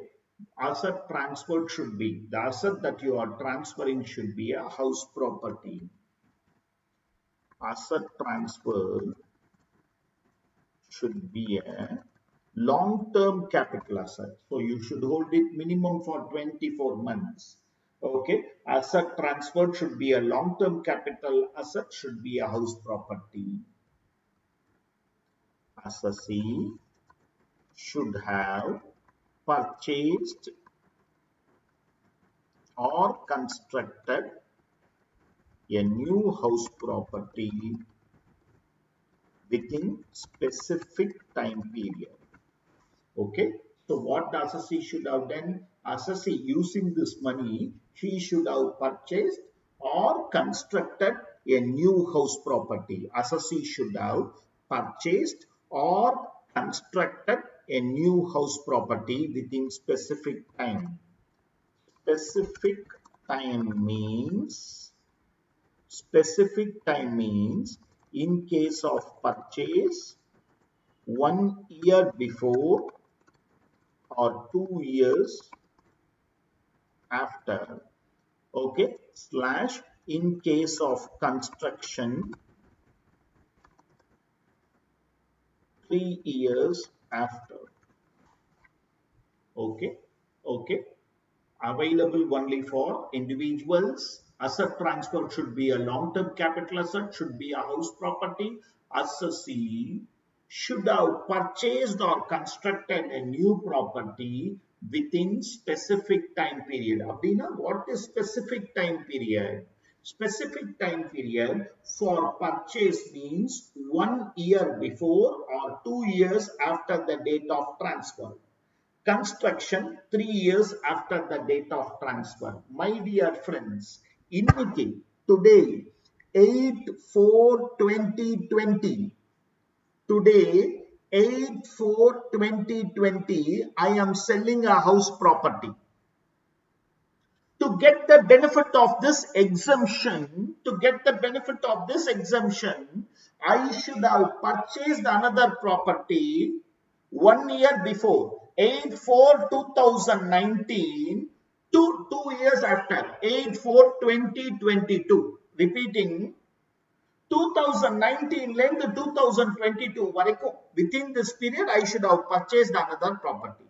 Speaker 1: asset transferred should be, the asset that you are transferring should be a house property. Asset transfer should be a long-term capital asset. So you should hold it minimum for 24 months. Okay, asset transferred should be a long-term capital asset, should be a house property. Assessee should have purchased or constructed a new house property within specific time period. Okay, so what the assessee should have done? Assessee, using this money, he should have purchased or constructed a new house property. Assessee should have purchased or constructed a new house property within specific time. Specific time means in case of purchase 1 year before or 2 years after. Okay, slash in case of construction 3 years after. Okay, available only for individuals. Asset transfer should be a long-term capital asset, should be a house property. Assessee should have purchased or constructed a new property within specific time period. Abdina, what is specific time period? Specific time period for purchase means 1 year before or 2 years after the date of transfer. Construction 3 years after the date of transfer. My dear friends, today 8/4/2020, today 8/4/2020, I am selling a house property. To get the benefit of this exemption, I should have purchased another property 1 year before, 8/4/2019 to 2 years after, 8/4/2022. Repeating, 2019 length 2022 varaikkum. Within this period, I should have purchased another property.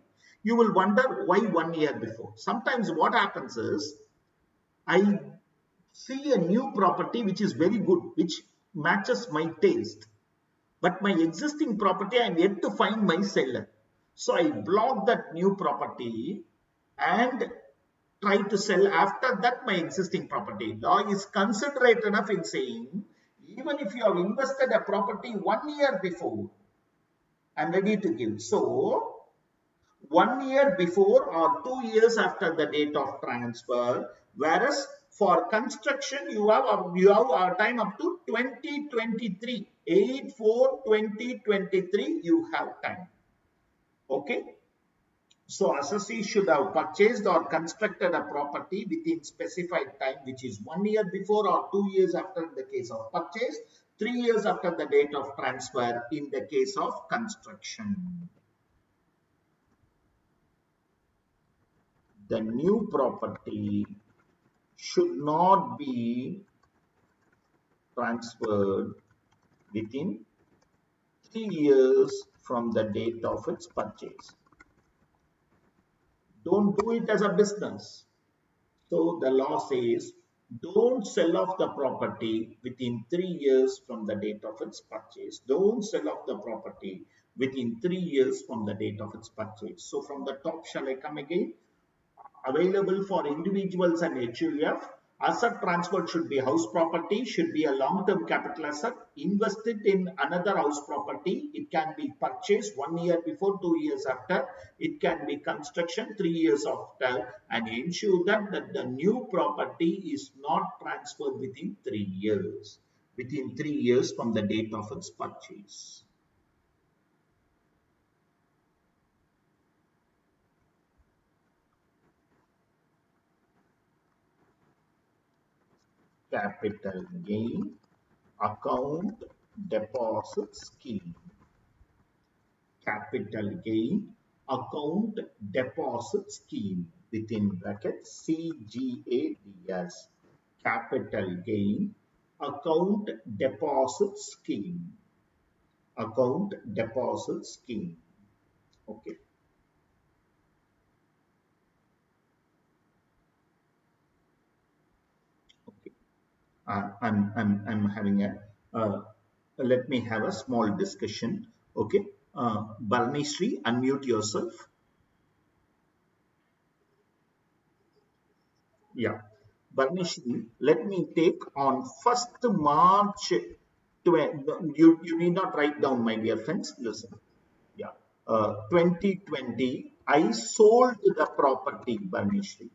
Speaker 1: You will wonder why 1 year before. Sometimes what happens is, I see a new property which is very good, which matches my taste. But my existing property, I am yet to find my seller. So I block that new property and try to sell after that my existing property. Law is considerate enough in saying, even if you have invested a property 1 year before, I am ready to give. So 1 year before or 2 years after the date of transfer, whereas for construction you have a time up to 2023, 8/4/2023 you have time. Okay, so assessee should have purchased or constructed a property within specified time, which is 1 year before or 2 years after in the case of purchase, 3 years after the date of transfer in the case of construction. The new property should not be transferred within 3 years from the date of its purchase. Don't do it as a business. So the law says, don't sell off the property within 3 years from the date of its purchase. Don't sell off the property within 3 years from the date of its purchase. So from the top, shall I come again? Available for individuals and HUF. Asset transferred should be house property, should be a long-term capital asset, invested in another house property. It can be purchased 1 year before, 2 years after. It can be construction 3 years after, and ensure that the new property is not transferred within 3 years. Within 3 years from the date of its purchase. Capital gain account deposit scheme. Capital gain account deposit scheme within brackets CGADS. Capital gain account deposit scheme. Account deposit scheme. Okay. Okay. I'm having a let me have a small discussion. Okay. Barnishri, unmute yourself. Yeah. Barnishri, let me take on 1st March. You need not write down, my dear friends. Listen. Yeah. 2020, I sold the property, Barnishri.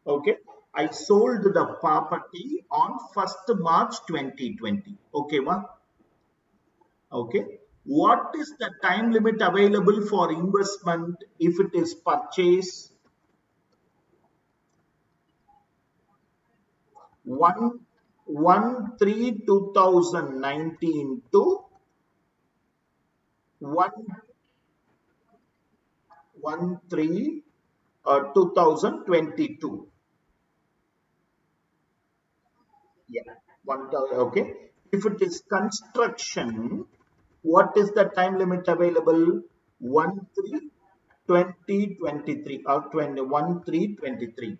Speaker 1: Okay. I sold the property on 1st March 2020. Okay, ma? Okay. What is the time limit available for investment if it is purchased? 1/3/2019 to 1/3 2022. Yeah, okay. If it is construction, what is the time limit available? 1/3/2023 or 1/3/23.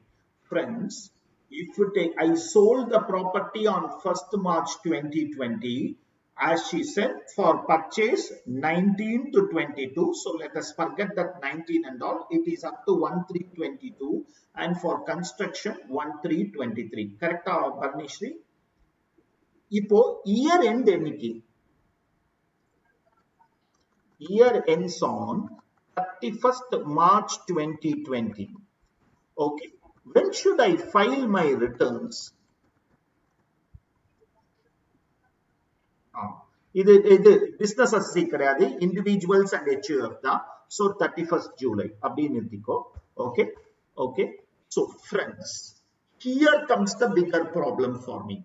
Speaker 1: Friends, if you take, I sold the property on 1st March 2020, as she said, for purchase 19 to 22. So let us forget that 19 and all. It is up to 1/3/22, and for construction 1/3/23. Correct, Barnishri? இப்போ year end என்னைக்கு? Year ends on 31st March 2020. Okay. When should I file my returns? இது business associate கிடையாது, individuals and HUF தான். So 31st July அப்படின்னு நிறுத்திக்கோ. Okay. Okay. So friends, here comes the bigger problem for me.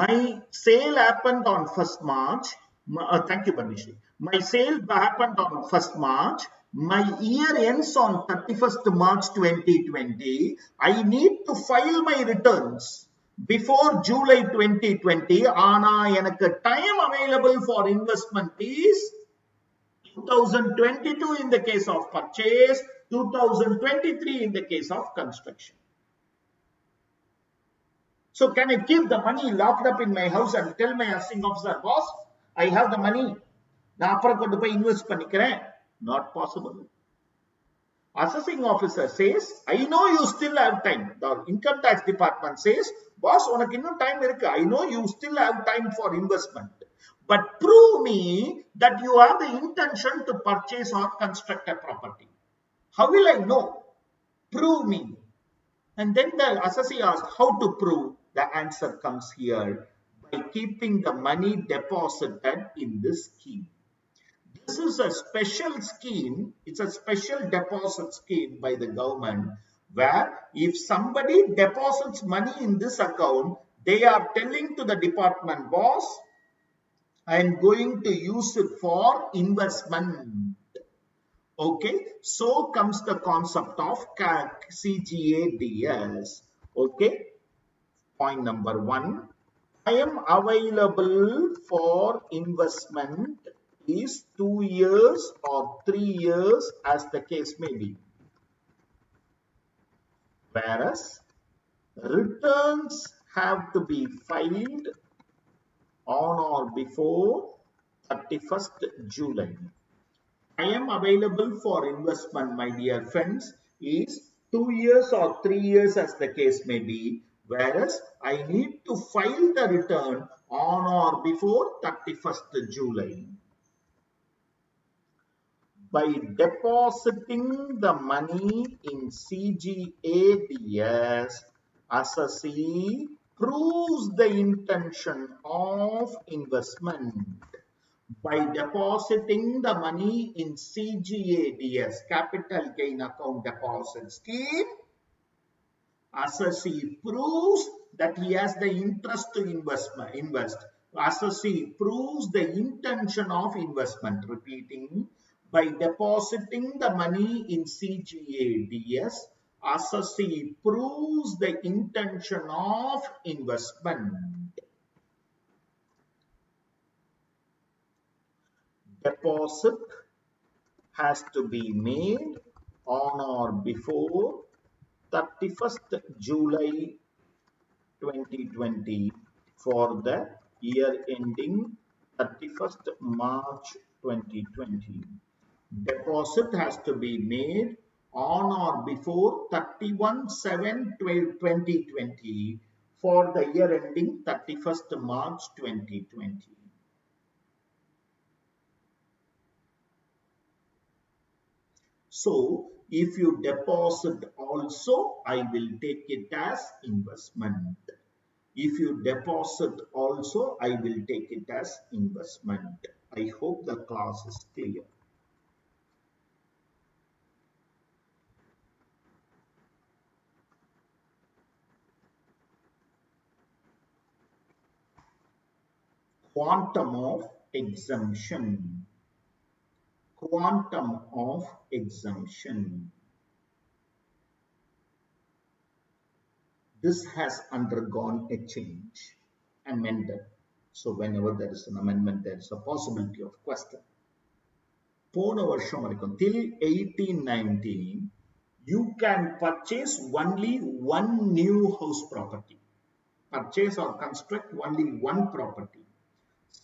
Speaker 1: My sale happened on 1st March. Thank you, Banishi. My sale happened on 1st March. My year ends on 31st March 2020. I need to file my returns before July 2020. Ana எனக்கு time available for investment is 2022 in the case of purchase, 2023 in the case of construction. So can I keep the money locked up in my house and tell my assessing officer, boss, I have the money, நான் அப்புறம் கொண்டு போய் invest பண்ணிக்கிறேன்? Not possible. Assessing officer says, I know you still have time. The income tax department says, boss, உனக்கு இன்னும் time இருக்கு. I know you still have time for investment. But prove me that you have the intention to purchase or construct a property. How will I know? Prove me. And then the assessee asks, how to prove? The answer comes here, by keeping the money deposited in this scheme. This is a special scheme. It's a special deposit scheme by the government, where if somebody deposits money in this account, they are telling to the department, boss, I am going to use it for investment. Okay, so comes the concept of CGADS. Okay, point number 1, I am available for investment is 2 years or 3 years as the case may be. Whereas returns have to be filed on or before 31st July. I am available for investment, my dear friends, is 2 years or 3 years as the case may be, whereas I need to file the return on or before 31st July. By depositing the money in CGADS, assessee proves the intention of investment. By depositing the money in CGADS, capital gain account deposit scheme, assessee proves that he has the interest to invest. Assessee proves the intention of investment. Repeating, by depositing the money in CGADS, assessee proves the intention of investment. Deposit has to be made on or before 31st July 2020 for the year ending 31st March 2020. Deposit has to be made on or before 31/7/2020 for the year ending 31st March 2020. So, if you deposit also, I will take it as investment. If you deposit also, I will take it as investment. I hope the class is clear. Quantum of exemption. Quantum of exemption. This has undergone a change, amended. So whenever there is an amendment, there is a possibility of question. போன வருஷம் வரைக்கும் till 1819 you can purchase only one new house property. Purchase or construct only one property.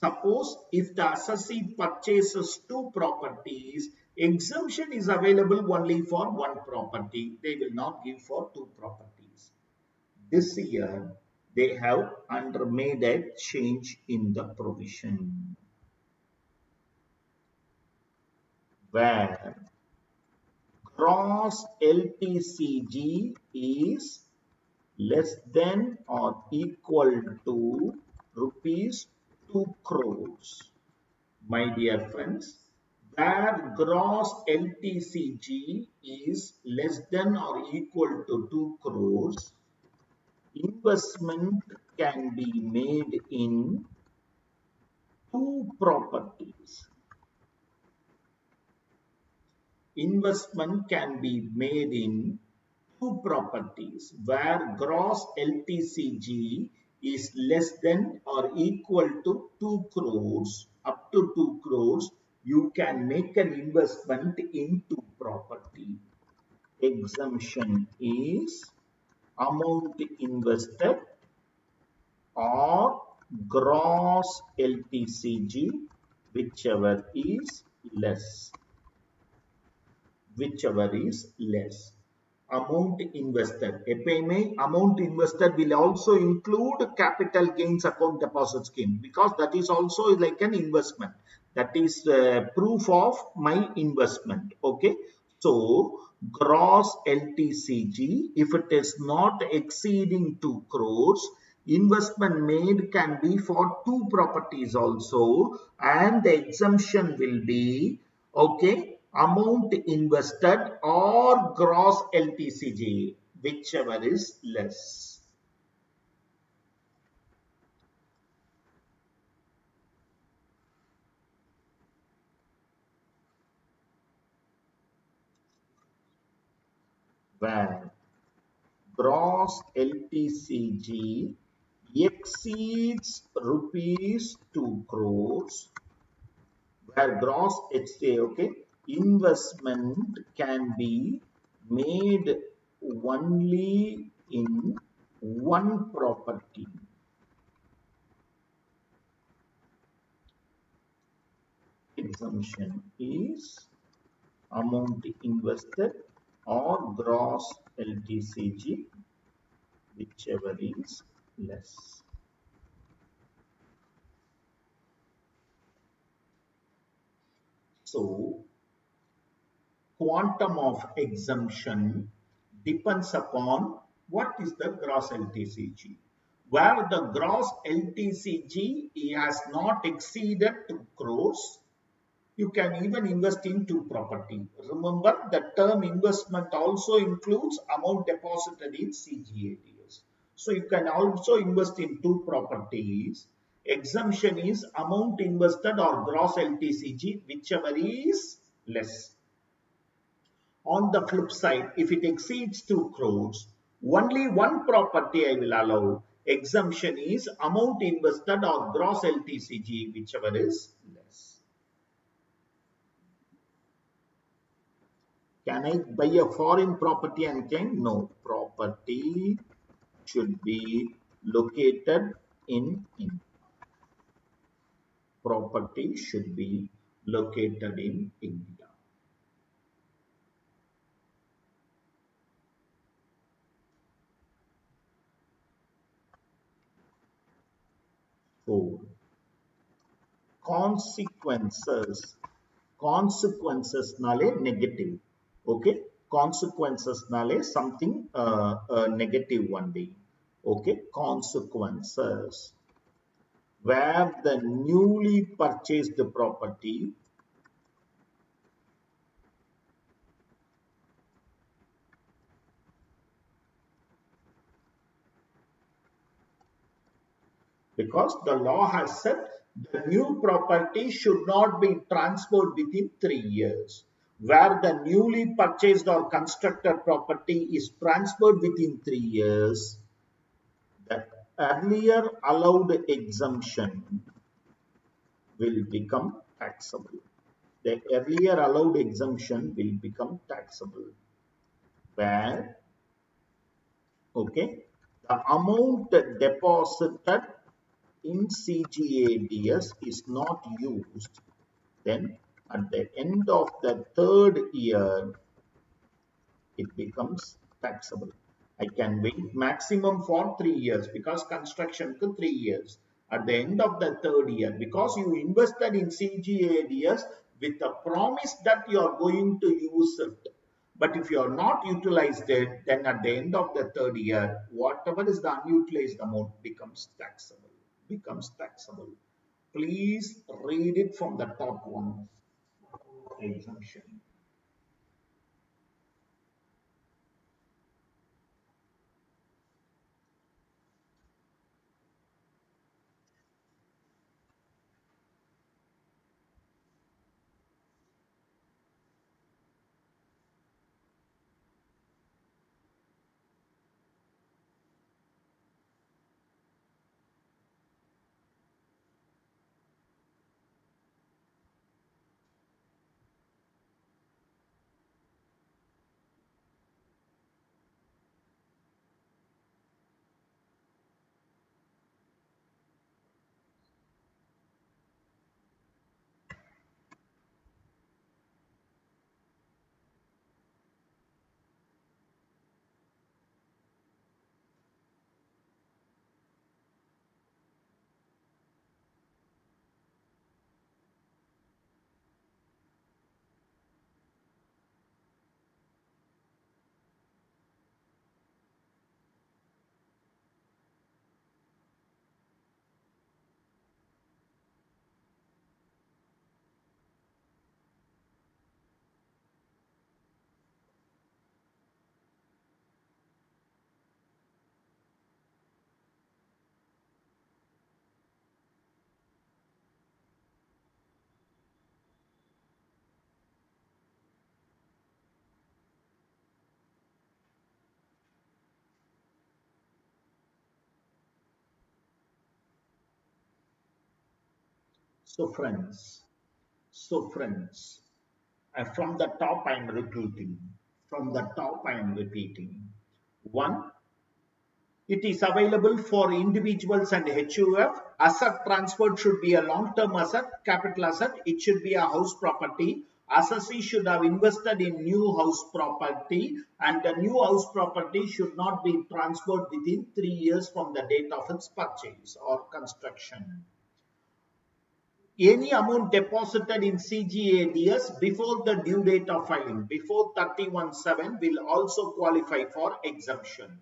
Speaker 1: Suppose if the assessee purchases two properties, exemption is available only for one property. They will not give for two properties. This year, they have made a change in the provision where gross LTCG is less than or equal to rupees 2 crores. My dear friends, where gross LTCG is less than or equal to 2 crores, investment can be made in two properties. Investment can be made in two properties where gross LTCG is less than or equal to 2 crores. Up to 2 crores, you can make an investment into property. Exemption is amount invested or gross LTCG, whichever is less. Whichever is less. Amount invested. எப்பயுமே amount invested will also include capital gains account deposit scheme because that is also like an investment. That is proof of my investment. Okay. So gross LTCG, if it is not exceeding 2 crores, investment made can be for two properties also, and the exemption will be okay. Amount invested or gross LTCG, whichever is less. Where gross LTCG exceeds rupees 2 crores, where gross HTA, okay, investment can be made only in one property. Exemption is amount invested or gross LTCG, whichever is less. So, quantum of exemption depends upon what is the gross LTCG. Where the gross LTCG has not exceeded 2 crores, you can even invest in two property. Remember, the term investment also includes amount deposited in CGADS. So you can also invest in two properties. Exemption is amount invested or gross LTCG, whichever is less. On the flip side, if it exceeds 2 crores, only one property I will allow. Exemption is amount invested or gross LTCG, whichever is less. Can I buy a foreign property and claim? No. Property should be located in India. Property should be located in India. Four. Consequences. Consequences-nale negative. Okay. Consequences-nale something negative only. Okay. Consequences. Where the newly purchased property because the law has said the new property should not be transferred within 3 years. Where the newly purchased or constructed property is transferred within 3 years, the earlier allowed exemption will become taxable. The earlier allowed exemption will become taxable. Where, okay, the amount deposited in CGADS is not used, then at the end of the third year, it becomes taxable. I can wait maximum for 3 years because construction to 3 years. At the end of the third year, because you invested in CGADS with a promise that you are going to use it. But if you are not utilized it, then at the end of the third year, whatever is the unutilized amount becomes taxable. Becomes taxable. Please read it from the top one. Exemption. So friends, from the top I am repeating. From the top I am repeating. One, it is available for individuals and HUF. Asset transferred should be a long-term asset, capital asset. It should be a house property. Assessee should have invested in new house property, and the new house property should not be transferred within 3 years from the date of its purchase or construction. Any amount deposited in CGADS before the due date of filing, before 31/7, will also qualify for exemption.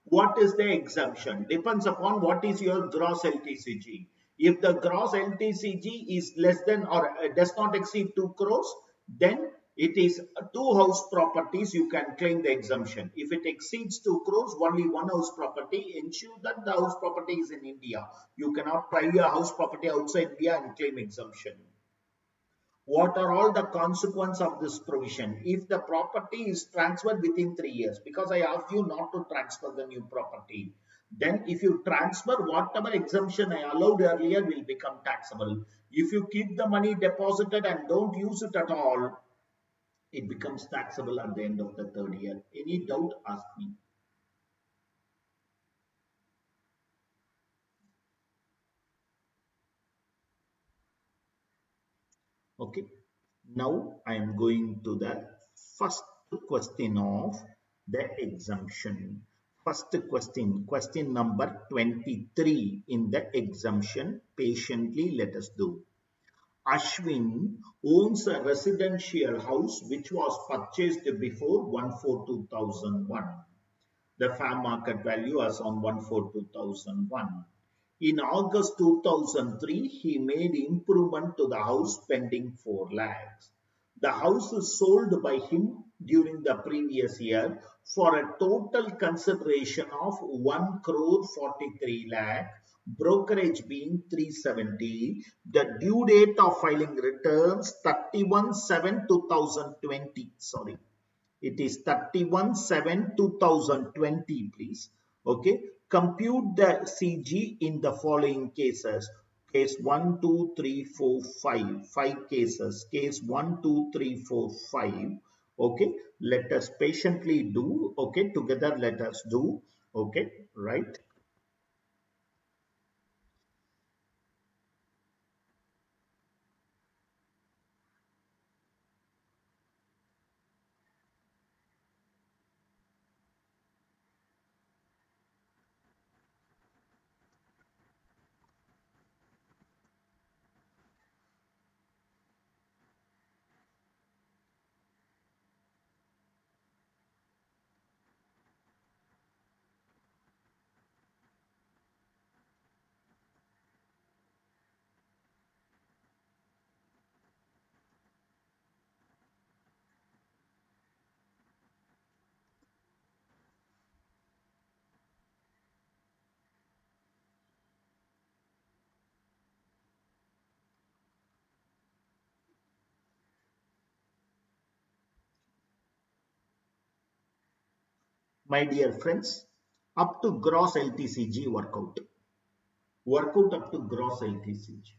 Speaker 1: What is the exemption? Depends upon what is your gross LTCG. If the gross LTCG is less than or does not exceed 2 crores, then it is two house properties you can claim the exemption. If it exceeds 2 crores, only one house property. Ensure that the house property is in India. You cannot buy a house property outside India and claim exemption. What are all the consequences of this provision? If the property is transferred within 3 years, because I asked you not to transfer the new property, then if you transfer, whatever exemption I allowed earlier will become taxable. If you keep the money deposited and don't use it at all, it becomes taxable at the end of the third year. Any doubt, ask me. Okay. Now I am going to the first question of the exemption. First question, question number 23 in the exemption. Patiently let us do. Ashwin owns a residential house which was purchased before 1/4/2001. The fair market value as on 1/4/2001. In August 2003, he made improvement to the house spending 4 lakhs. The house is sold by him during the previous year for a total consideration of 1 crore 43 lakh, brokerage being 370. The due date of filing returns 31/7/2020. Sorry. It is 31/7/2020, please. Okay. Compute the CG in the following cases. Case 1, 2, 3, 4, 5. 5 cases. Case 1, 2, 3, 4, 5. Okay. Let us patiently do. Okay. Together let us do. Okay. Right. My dear friends, up to gross LTCG workout. Workout up to gross LTCG.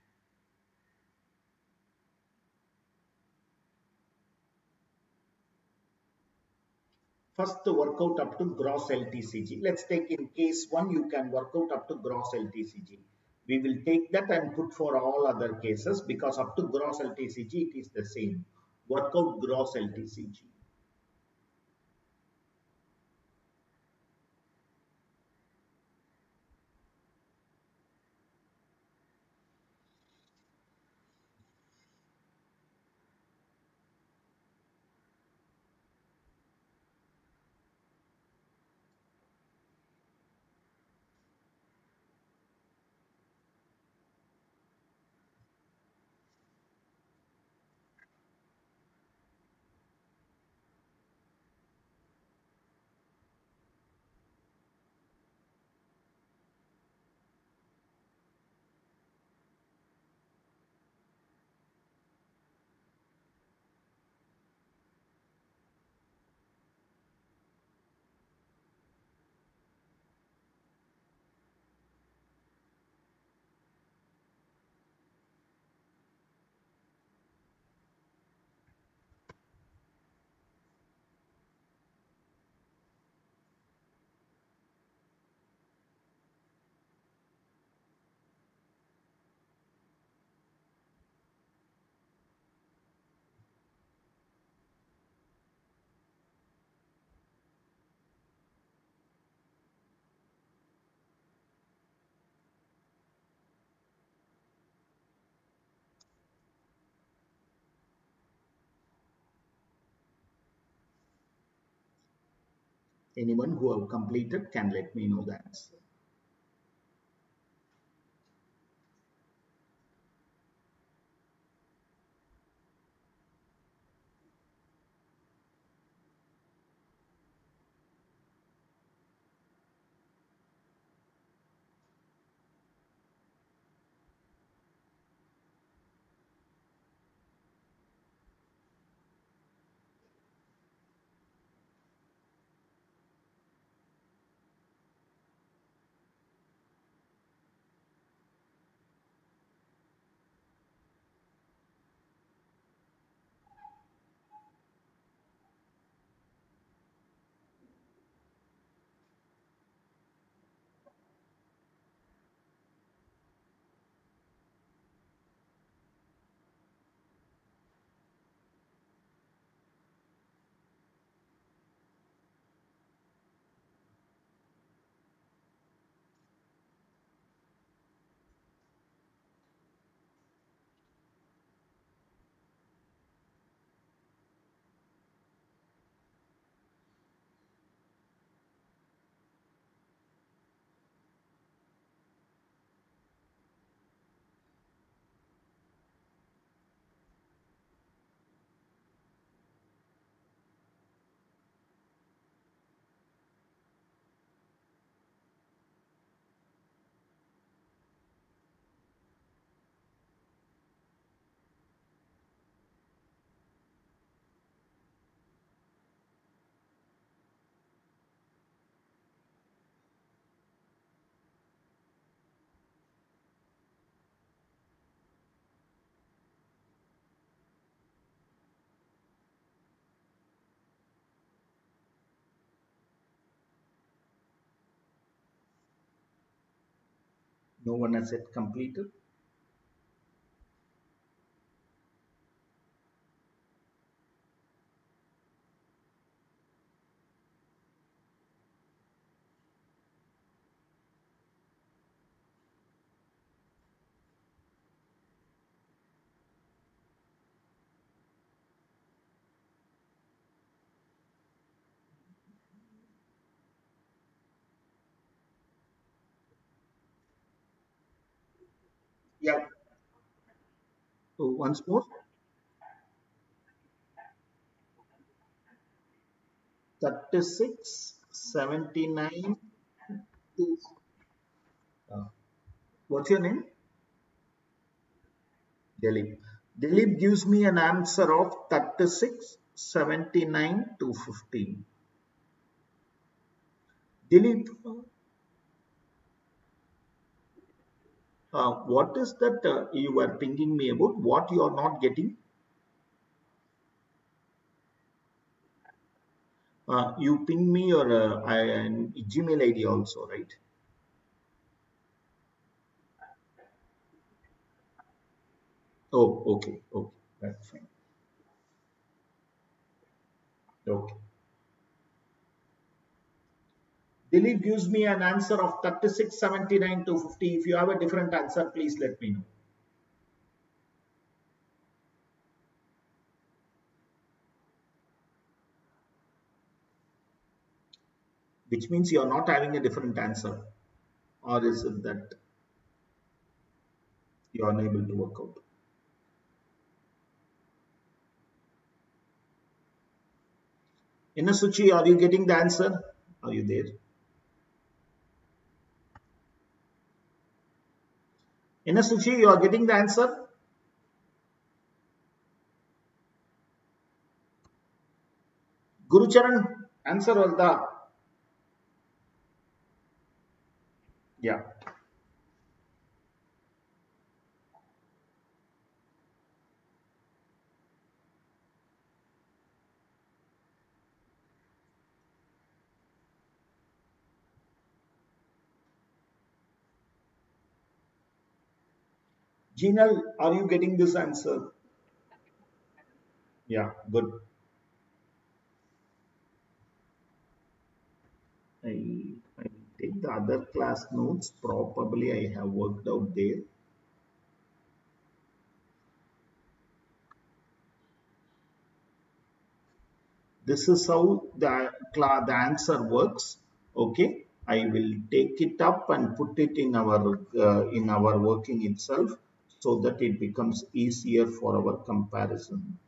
Speaker 1: First, work out up to gross LTCG. Let's take in case 1, you can work out up to gross LTCG. We will take that and put for all other cases because up to gross LTCG, it is the same. Work out gross LTCG. Anyone who have completed can let me know the answer. No one has yet completed. Yeah. So once more, 36, 79. Uh, what's your name? Dilip. Dilip gives me an answer of 36, 79 to 15. Dilip, what is that you were pinging me about? What you are not getting? You ping me your Gmail ID also, right? Oh, okay, okay, that's fine. Okay. Dilip gives me an answer of 36, 79 to 50. If you have a different answer, please let me know. Which means you are not having a different answer. Or is it that you are unable to work out? Inasuchi, are you getting the answer? Are you there? Inasuchi, you are getting the answer? Gurucharan, answer all the. Yeah. Jinal, are you getting this answer? Yeah, good. I take the other class notes. Probably I have worked out there. This is how the answer works. Okay, I will take it up and put it in our working itself so that it becomes easier for our comparison.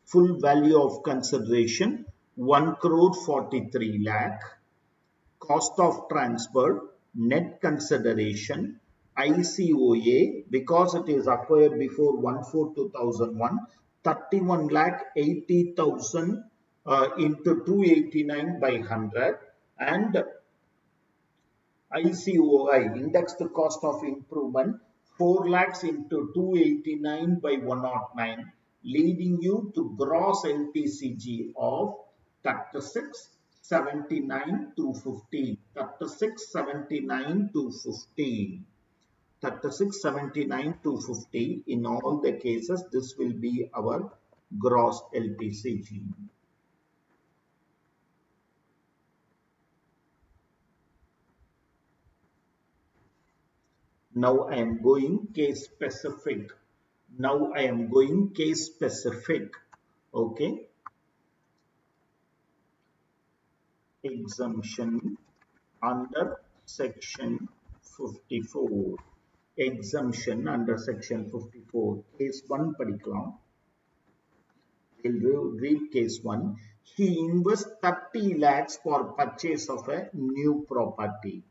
Speaker 1: Full value of consideration 1 crore 43 lakh. Cost of transfer, net consideration, ICOA, because it is acquired before 1/4/2001, 31 lakh 80,000 into 289 by 100, and ICOI, indexed cost of improvement, 4 lakhs into 289 by 109, leading you to gross LTCG of 3679 to 50. 3679 to 50. 3679 to 50. In all the cases, this will be our gross LTCG. Now I am going case specific. Now I am going case specific. Okay. Exemption under section 54. Exemption under section 54. Case 1 படிக்கலாம். We'll read case 1. He invests 30 lakhs for purchase of a new property.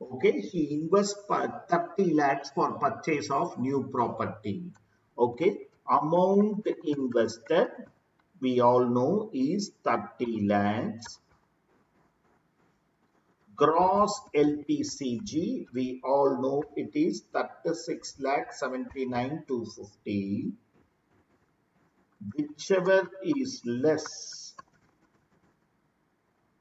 Speaker 1: Okay, he invests 30 lakhs for purchase of new property. Okay, amount invested, we all know, is 30 lakhs. Gross LTCG, we all know it is 36 lakh 79 to 50. Whichever is less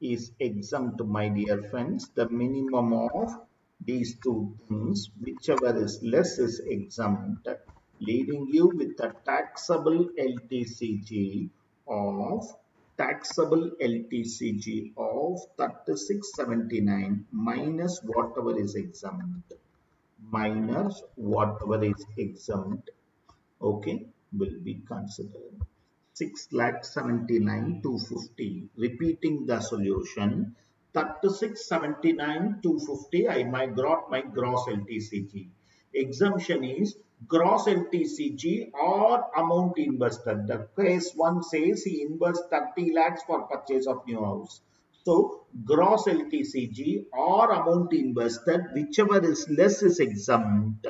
Speaker 1: is exempt, my dear friends. The minimum of these two things, whichever is less is exempt, leaving you with a taxable LTCG of 3679 minus whatever is exempt. Okay, will be considered 6,79,250. Repeating the solution, 3679,250. I got my gross LTCG. Exemption is gross LTCG or amount invested. The case 1 says he invests 30 lakhs for purchase of new house. So gross LTCG or amount invested, whichever is less is exempt.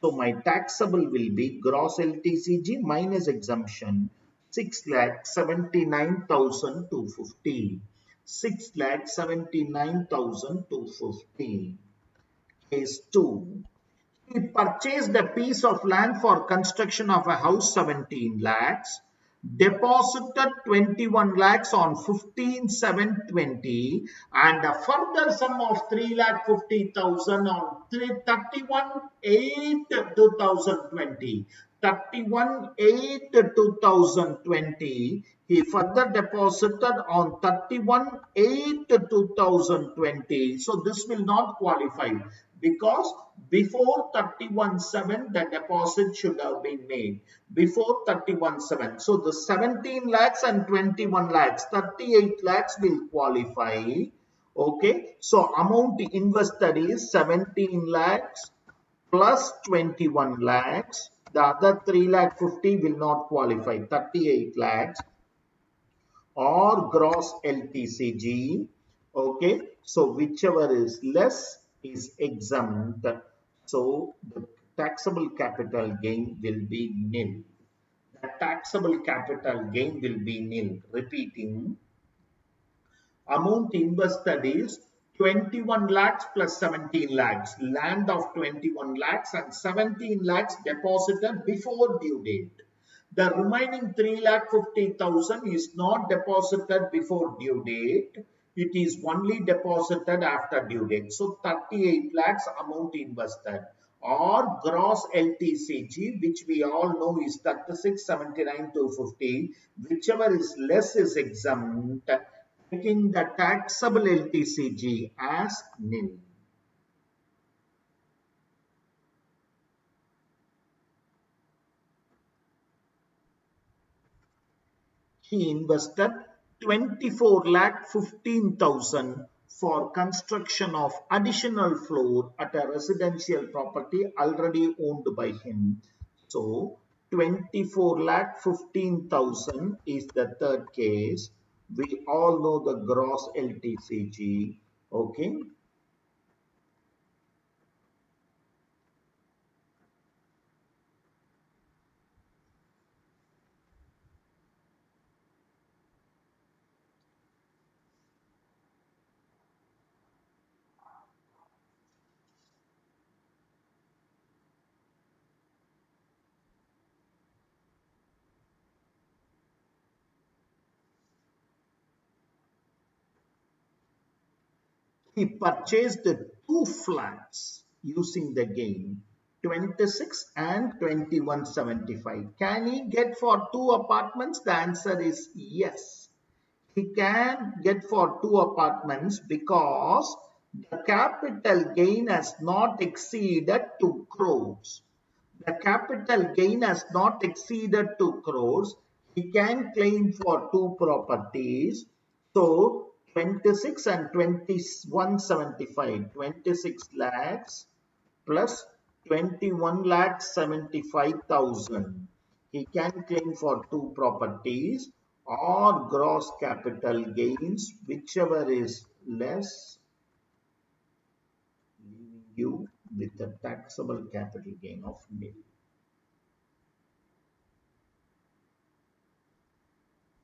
Speaker 1: So my taxable will be gross LTCG minus exemption, 6,79,250. 6,79,250. Case 2. He purchased a piece of land for construction of a house, 17 lakhs, deposited 21 lakhs on 15/7/20, and a further sum of 3,50,000 on 31/8/2020. 31/8/2020. He further deposited on 31/8/2020. So this will not qualify because before 31/7 the deposit should have been made. Before 31/7. So the 17 lakhs and 21 lakhs, 38 lakhs will qualify. Okay. So amount invested is 17 lakhs plus 21 lakhs. The other 3,50,000 will not qualify. 38 lakhs or gross LTCG. Okay. So whichever is less is exempt. So the taxable capital gain will be nil. The taxable capital gain will be nil. Repeating, amount invested is 21 lakhs plus 17 lakhs. Land of 21 lakhs and 17 lakhs deposited before due date. The remaining 3,50,000 is not deposited before due date. It is only deposited after due date. So 38 lakhs amount invested or gross LTCG, which we all know is 3679,250. Whichever is less is exempt, taking the taxable LTCG as nil. he invested 24 lakh 15,000 for construction of additional floor at a residential property already owned by him. So 24 lakh 15,000 is the third case. We all know the gross LTCG. Okay. He purchased two flats using the gain 26 and 2175. Can he get for two apartments? The answer is yes. He can get for two apartments because the capital gain has not exceeded 2 crores. The capital gain has not exceeded 2 crores. He can claim for two properties. So 26 and 2175, 26 lakhs plus 21 lakh 75,000. He can claim for two properties or gross capital gains, whichever is less, leaving you with a taxable capital gain of nil.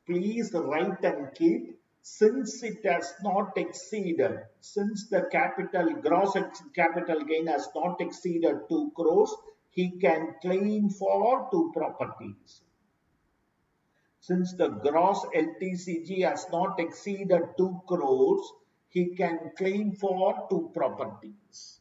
Speaker 1: Please write and keep, since it has not exceeded, since the gross capital gain has not exceeded 2 crores, he can claim for two properties. Since the gross LTCG has not exceeded 2 crores, he can claim for two properties.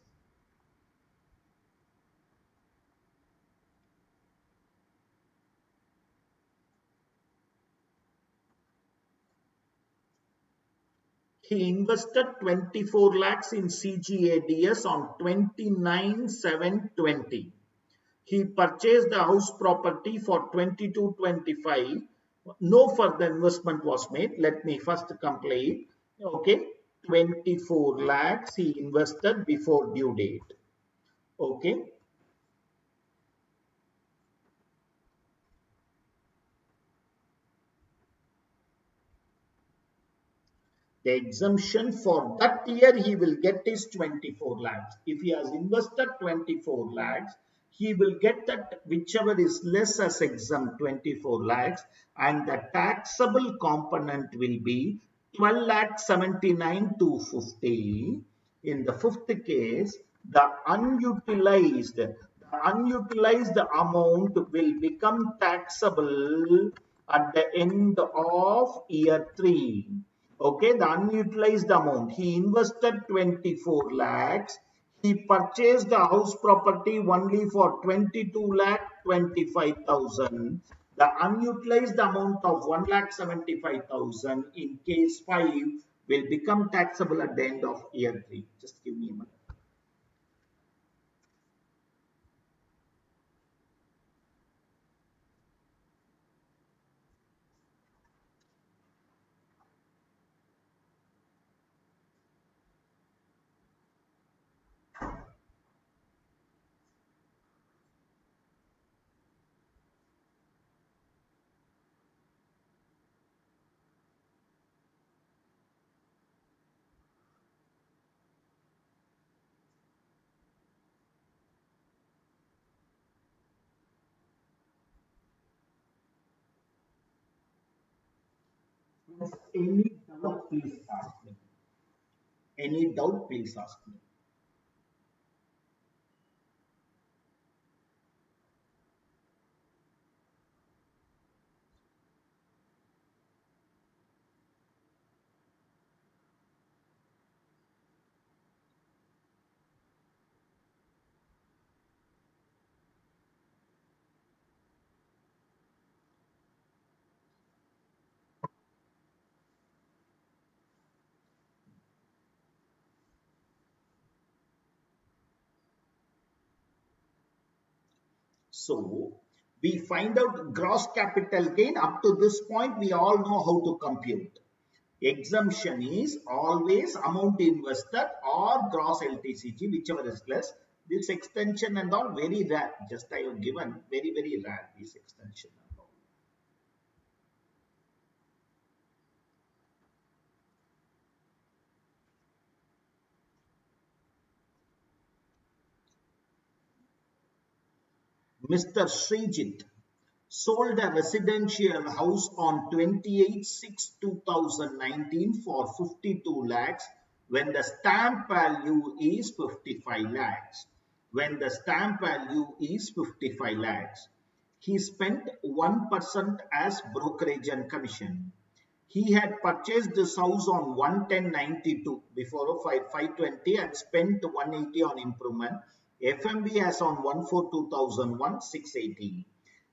Speaker 1: He invested 24 lakhs in CGADS on 29/7/20. He purchased the house property for 2225. No further investment was made. Let me first complete. Okay, 24 lakhs he invested before due date. Okay. The exemption for that year he will get is 24 lakhs. If he has invested 24 lakhs, he will get that whichever is less as exempt 24 lakhs, and the taxable component will be 12 lakh 79,250. In the fifth case, the unutilized amount will become taxable at the end of year 3. Okay, the unutilized amount. He invested 24 lakhs. He purchased the house property only for 22 lakh 25,000. The unutilized amount of 1 lakh 75,000 in case 5 will become taxable at the end of year 3. Just give me a minute. Any doubt, please ask me. Any doubt, please ask me. So, We find out gross capital gain. Up to this point, we all know how to compute. Exemption is always amount invested or gross LTCG, whichever is less. This extension and all very rare. Just I have given very, very rare, this extension and all. Mr. Srijit sold a residential house on 28/6/2019 for 52 lakhs when the stamp value is 55 lakhs. When the stamp value is 55 lakhs. He spent 1% as brokerage and commission. He had purchased this house on 11092 before 520 and spent 180 on improvement. FMB as on 1/4/2001 680.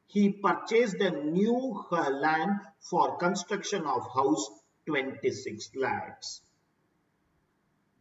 Speaker 1: He purchased a new land for construction of house 26 lakhs.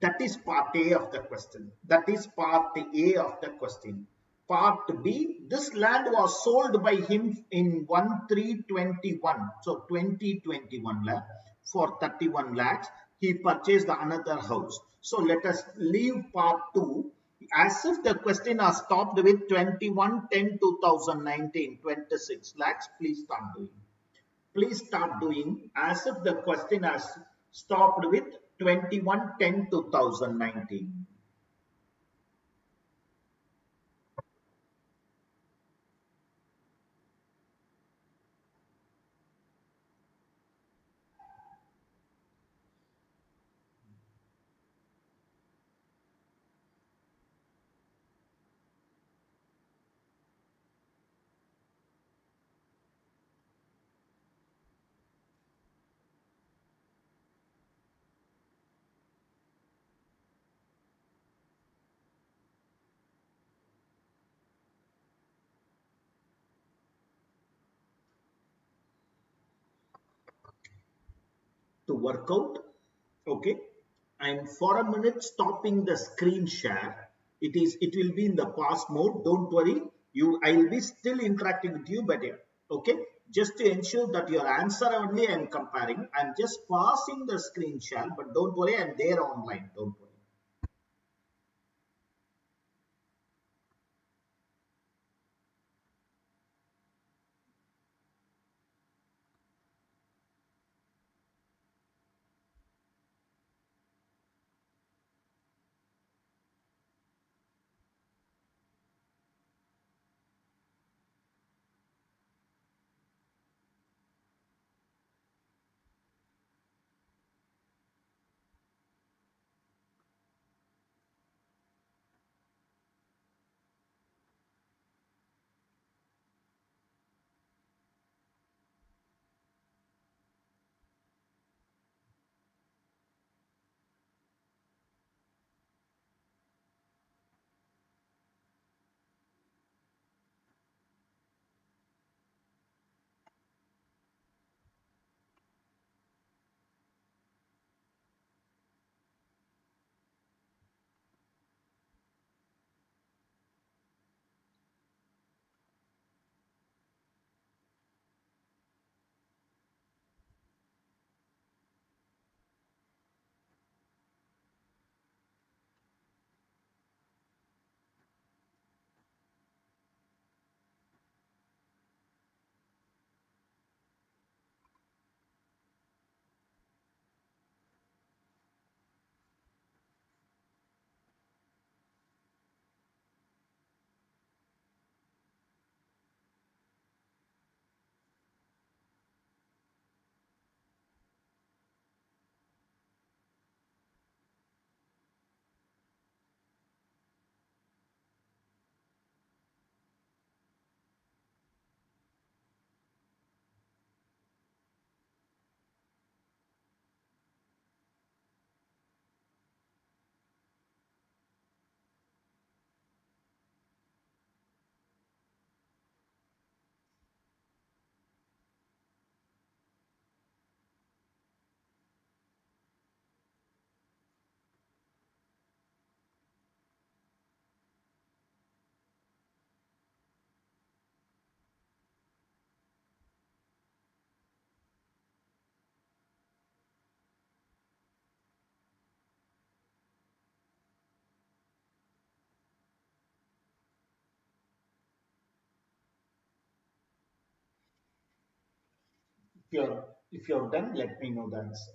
Speaker 1: That is part A of the question. That is part A of the question. Part B, this land was sold by him in 1/3/21. So 2021 lakh for 31 lakhs. He purchased another house. So let us leave part 2 as if the question has stopped with 21/10/2019, 26 lakhs. Please start doing. Please start doing as if the question has stopped with 21/10/2019. To work out, okay, I'm for a minute stopping the screen share. It will be in the pause mode. Don't worry, I'll be still interacting with you, but okay, just to ensure that your answer only I'm comparing. I'm just pausing the screen share, but don't worry, I'm there online. Don't worry. If you're done, let me know the answer.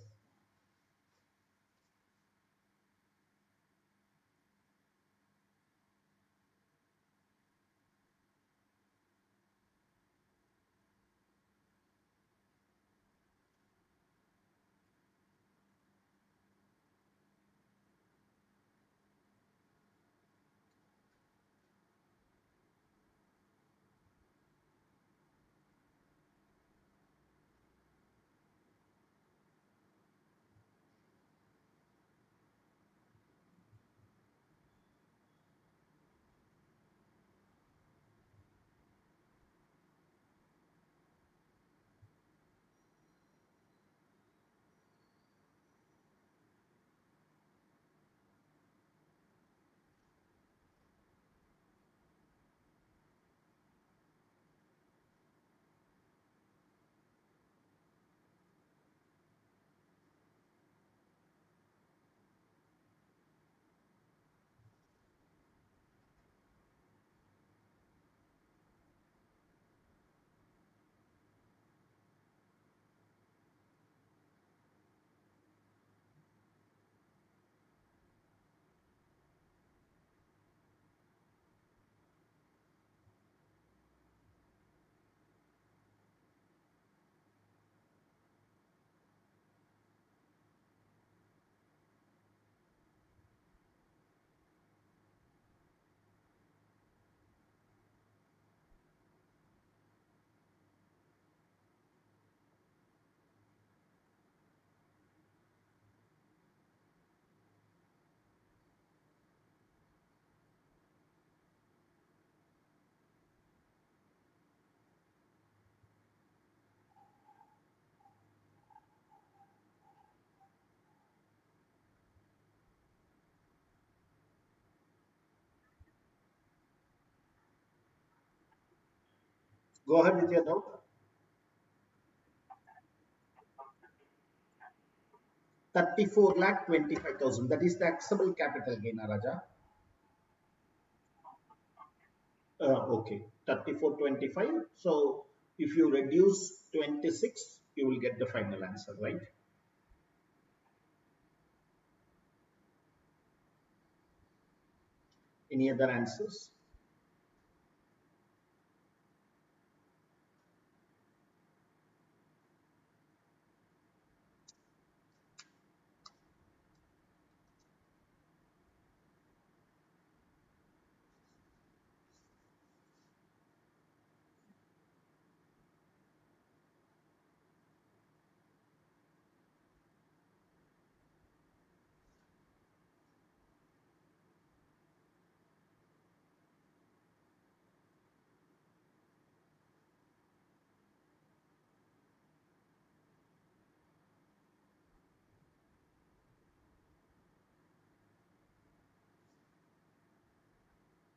Speaker 1: Go ahead with your doubt. 34 lakh 25,000. That is the taxable capital gain, Raja. Okay, 3425. So if you reduce 26, you will get the final answer, right? Any other answers?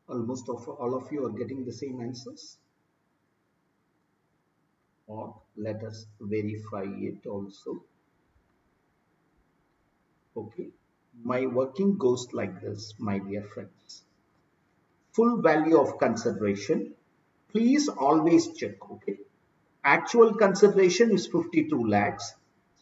Speaker 1: Almost of all of you are getting the same answers, or let us verify it also. Okay, my working goes like this, my dear friends. Full value of consideration, please always check. Okay, actual consideration is 52 lakhs,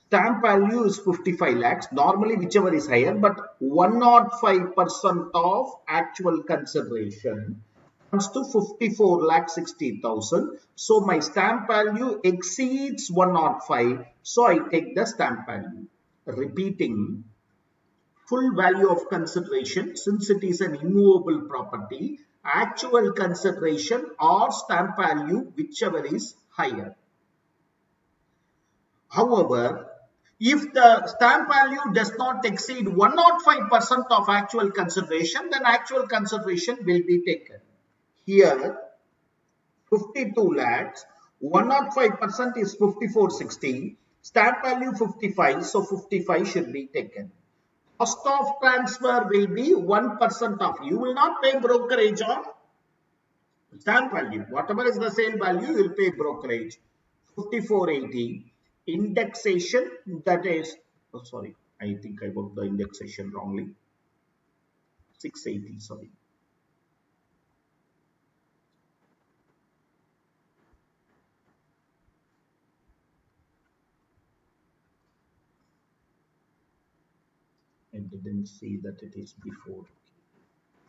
Speaker 1: stamp value is 55 lakhs, normally whichever is higher, but 105% of actual consideration comes to 54 lakh 60,000. So my stamp value exceeds 105, so I take the stamp value. Repeating, full value of consideration, since it is an immovable property, actual consideration or stamp value, whichever is higher. However, if the stamp value does not exceed 105% of actual consideration, then actual consideration will be taken. Here, 52 lakhs, 105% is 5460, stamp value 55, so 55 should be taken. Cost of transfer will be 1% of. You will not pay brokerage on stamp value. Whatever is the sale value, you will pay brokerage. 5480. Indexation, that is, oh sorry, I think I got the indexation wrongly. 680, sorry. didn't see that it is before.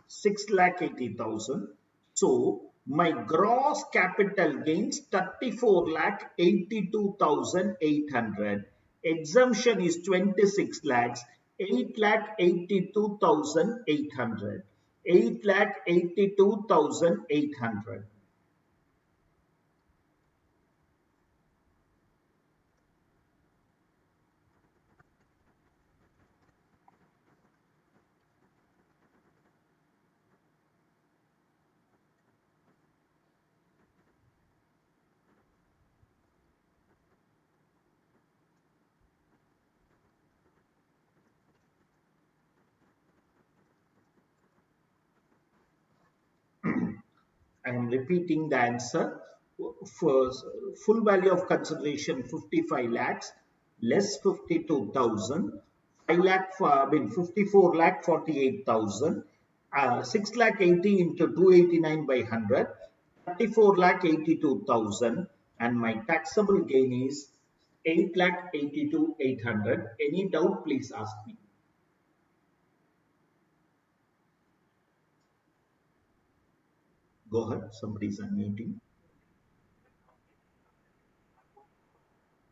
Speaker 1: 6,80,000. So my gross capital gains 34,82,800. Exemption is 26 lakhs, 8,82,800. 8,82,800. I am repeating the answer. For full value of consideration 55 lakhs less 52,000, 5 lakh, I mean 54 lakh 48,000, 6 lakh 80 into 289 by 100, 34 lakh 82,000, and my taxable gain is 8 lakh 82,800. Any doubt, please ask me. Go ahead, somebody is unmuting.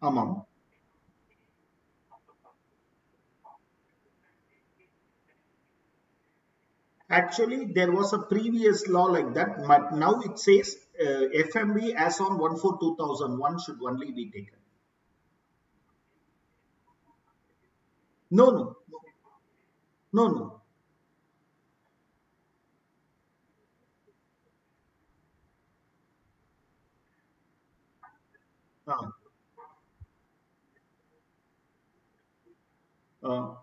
Speaker 1: Amam. Actually, there was a previous law like that, but now it says FMB as on 1/4/2001 should only be taken. No, no, no, no. Uh,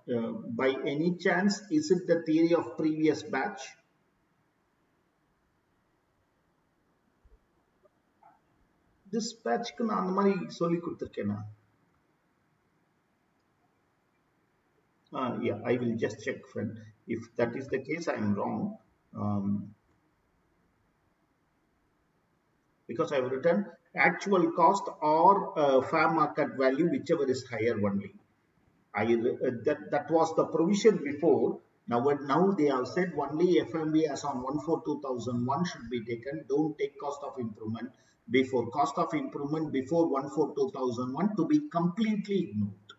Speaker 1: by any chance, is it the theory of previous batch? This batchக்கு நான் அந்த மாதிரி சொல்லி கொடுத்திருக்கேனா? Yeah, I will just check, friend. If that is the case, I am wrong. Because I have written actual cost or fair market value, whichever is higher only. That was the provision before. Now they have said only FMB as on 1/4/2001 should be taken. Don't take cost of improvement before. Cost of improvement before 1/4/2001 to be completely ignored.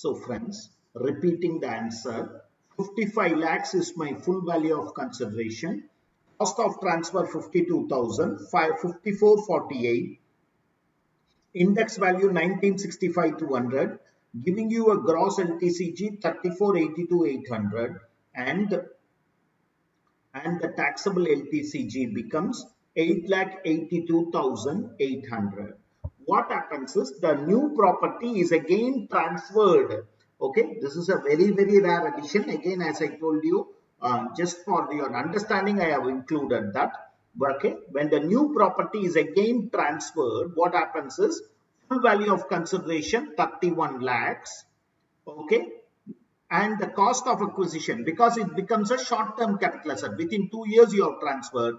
Speaker 1: So friends, repeating the answer, 55 lakhs is my full value of consideration. Cost of transfer 52,000, 5448. Index value 1965 200, giving you a gross LTCG 3482,800, and the taxable LTCG becomes 8,82,800. What happens is the new property is again transferred. Okay, this is a very, very rare addition. Again, as I told you, just for your understanding, I have included that. Okay, when the new property is again transferred, what happens is full value of consideration 31 lakhs. Okay, and the cost of acquisition, because it becomes a short-term capital asset. Within 2 years, you have transferred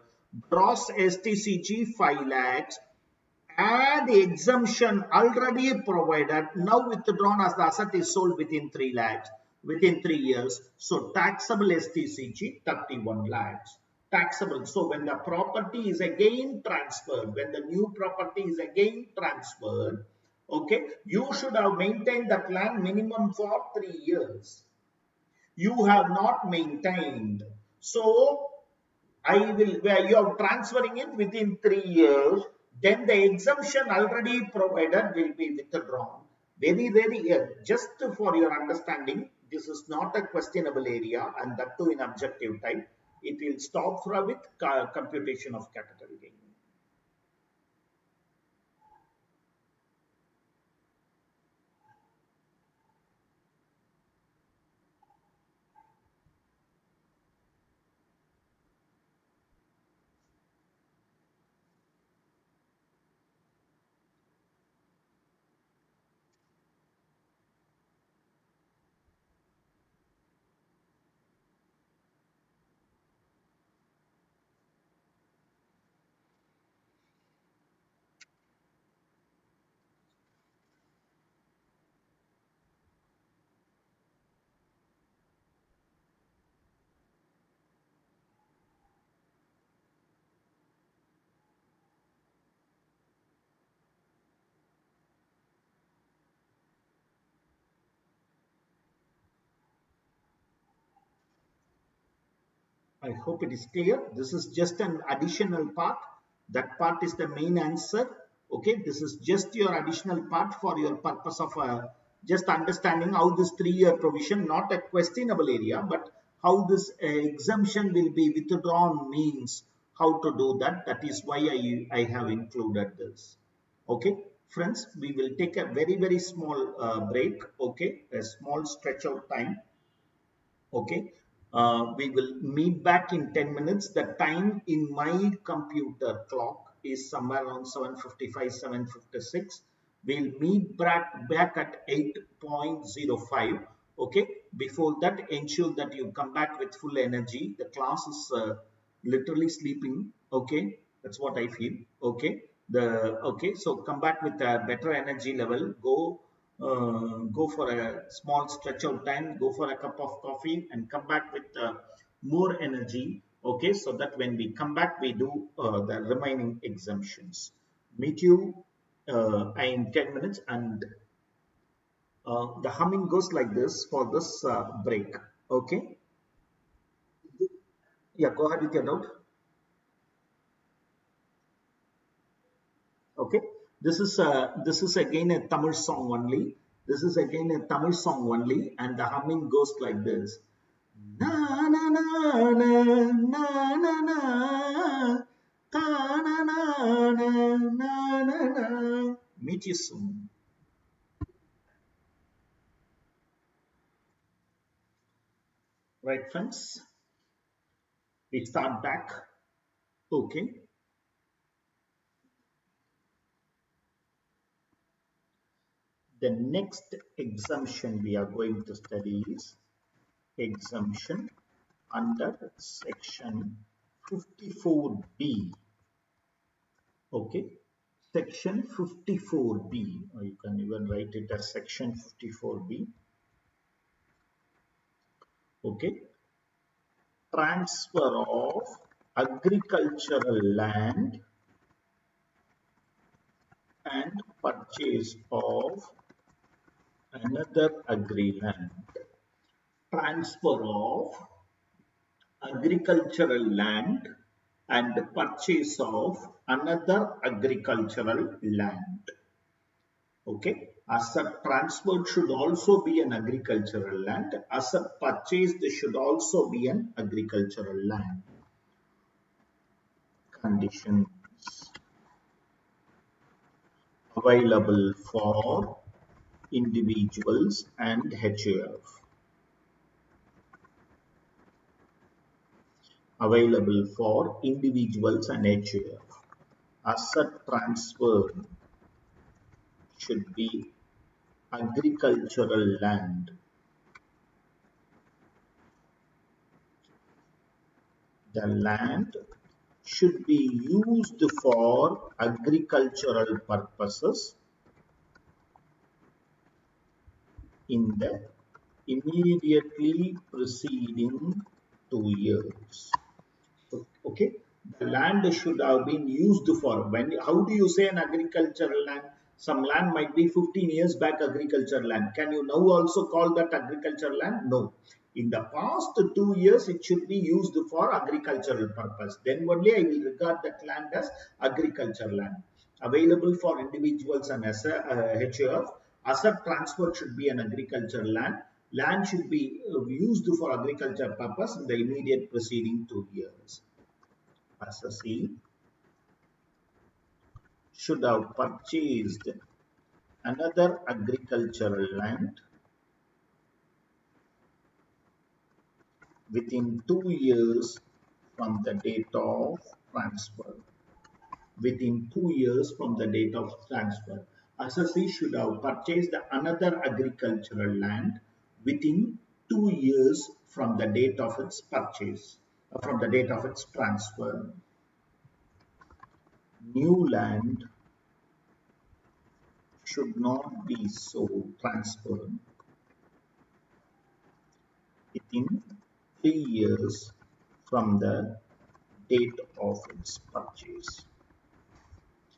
Speaker 1: gross STCG 5 lakhs, and the exemption already provided, now withdrawn as the asset is sold within 3 lakhs, within 3 years. So taxable STCG 31 lakhs. Taxable. So when the property is again transferred, when the new property is again transferred, okay, you should have maintained that land minimum for 3 years. You have not maintained. So I will, where you are transferring it within 3 years, then the exemption already provided will be withdrawn. Very, very, just for your understanding, this is not a questionable area, and that too in objective type. It will stop with computation of capital gain. I hope it is clear. This is just an additional part. That part is the main answer. Okay, this is just your additional part for your purpose of just understanding how this 3-year provision, not a questionable area, but how this exemption will be withdrawn means how to do that. That is why I have included this. Okay, friends, we will take a very small break. Okay, a small stretch of time. Okay, we will meet back in 10 minutes. The time in my computer clock is somewhere around 7:55, 7:56. We'll meet back at 8:05. Okay, before that, ensure that you come back with full energy. The class is literally sleeping. Okay, that's what I feel. Okay, so come back with a better energy level. Go for a small stretch out time, go for a cup of coffee, and come back with more energy. Okay, so that when we come back, we do the remaining exemptions. Meet you in 10 minutes, and the humming goes like this for this break. Okay, yeah, go ahead with your note. Okay, this is again a Tamil song only. This is again a Tamil song only, and the humming goes like this. Na na na na na na na ta na na na na na na. Meet you soon. Right, friends? We start back. Okay. The next exemption we are going to study is exemption under section 54B. Okay. Section 54B, or you can even write it as section 54B. Okay. Transfer of agricultural land and purchase of another agri land. Transfer of agricultural land and purchase of another agricultural land. Okay, asset transferred should also be an agricultural land. Asset purchased should also be an agricultural land. Conditions available for individuals and HUF. Available for individuals and HUF. Asset transfer should be agricultural land. The land should be used for agricultural purposes in the immediately preceding 2 years. Okay, the land should have been used for. How do you say an agricultural land? Some land might be 15 years back agricultural land. Can you now also call that agricultural land? No. In the past 2 years, it should be used for agricultural purpose. Then only I will regard that land as agricultural land. Available for individuals and HUF. Asset transfer should be an agricultural land. Land should be used for agriculture purpose in the immediate preceding 2 years. Assessee should have purchased another agricultural land within 2 years from the date of transfer. Within 2 years from the date of transfer. Assessee should have purchased another agricultural land within 2 years from the date of its purchase, from the date of its transfer. New land should not be so transferred within 3 years from the date of its purchase.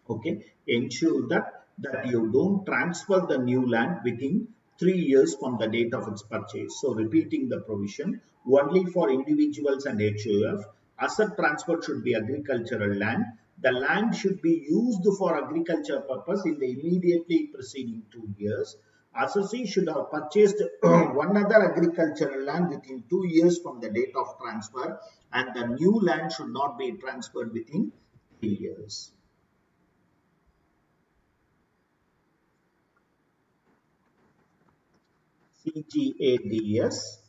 Speaker 1: Okay, ensure that you don't transfer the new land within 3 years from the date of its purchase. So repeating the provision, only for individuals and HUF, asset transfer should be agricultural land. The land should be used for agriculture purpose in the immediately preceding 2 years. Assessee should have purchased one other agricultural land within 2 years from the date of transfer, and the new land should not be transferred within 3 years. CGADS,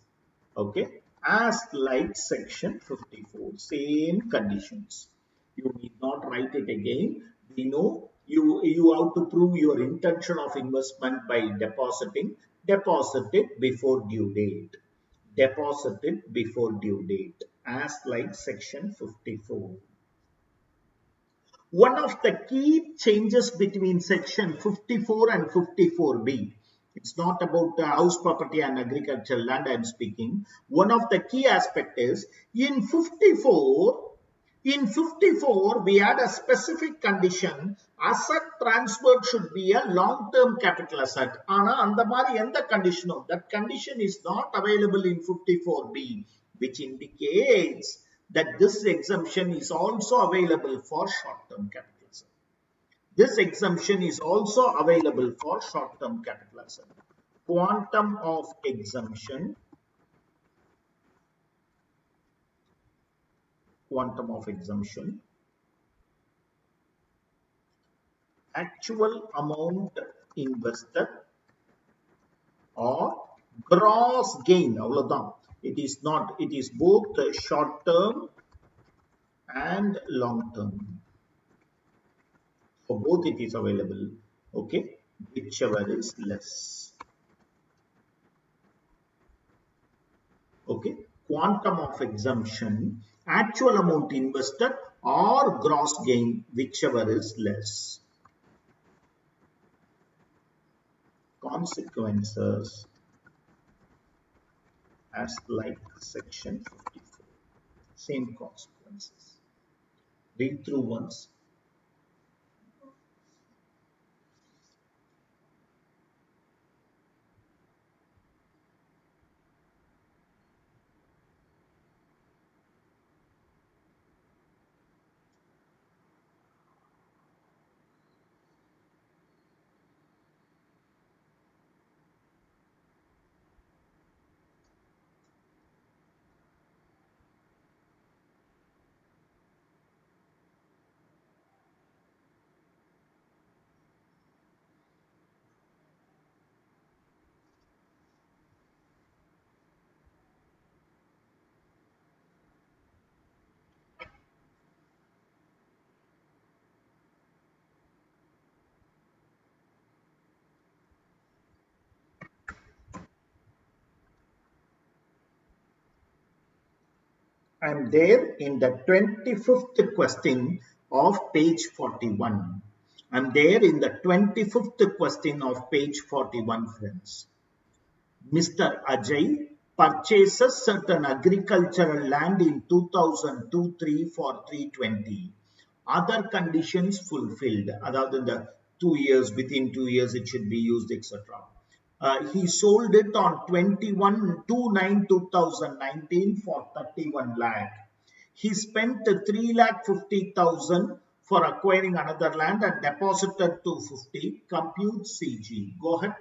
Speaker 1: okay, as like section 54, same conditions. You need not write it again. We know you have to prove your intention of investment by deposit it before due date. Deposit it before due date, as like section 54. One of the key changes between section 54 and 54B, it's not about the house property and agricultural land I am speaking. One of the key aspect is in 54, we had a specific condition, asset transferred should be a long-term capital asset. Ana and the condition, that condition is not available in 54B, which indicates that this exemption is also available for short-term capital asset. This exemption is also available for short-term capital asset. Quantum of exemption, quantum of exemption, actual amount invested or gross gain. It is not, it is both short term and long term. For both it is available, okay, whichever is less. Okay, quantum of exemption, actual amount invested or gross gain, whichever is less. Consequences as like section 54, same consequences. Read through once. I am there in the 25th question of page 41. I am there in the 25th question of page 41, friends. Mr. Ajay purchases certain agricultural land in 2002-3 for 320. Other conditions fulfilled, other than the 2 years, within 2 years it should be used, etc. He sold it on 21/29/2019 for 31 lakh. He spent 3,50,000 for acquiring another land and deposited 250. Compute CG. Go ahead.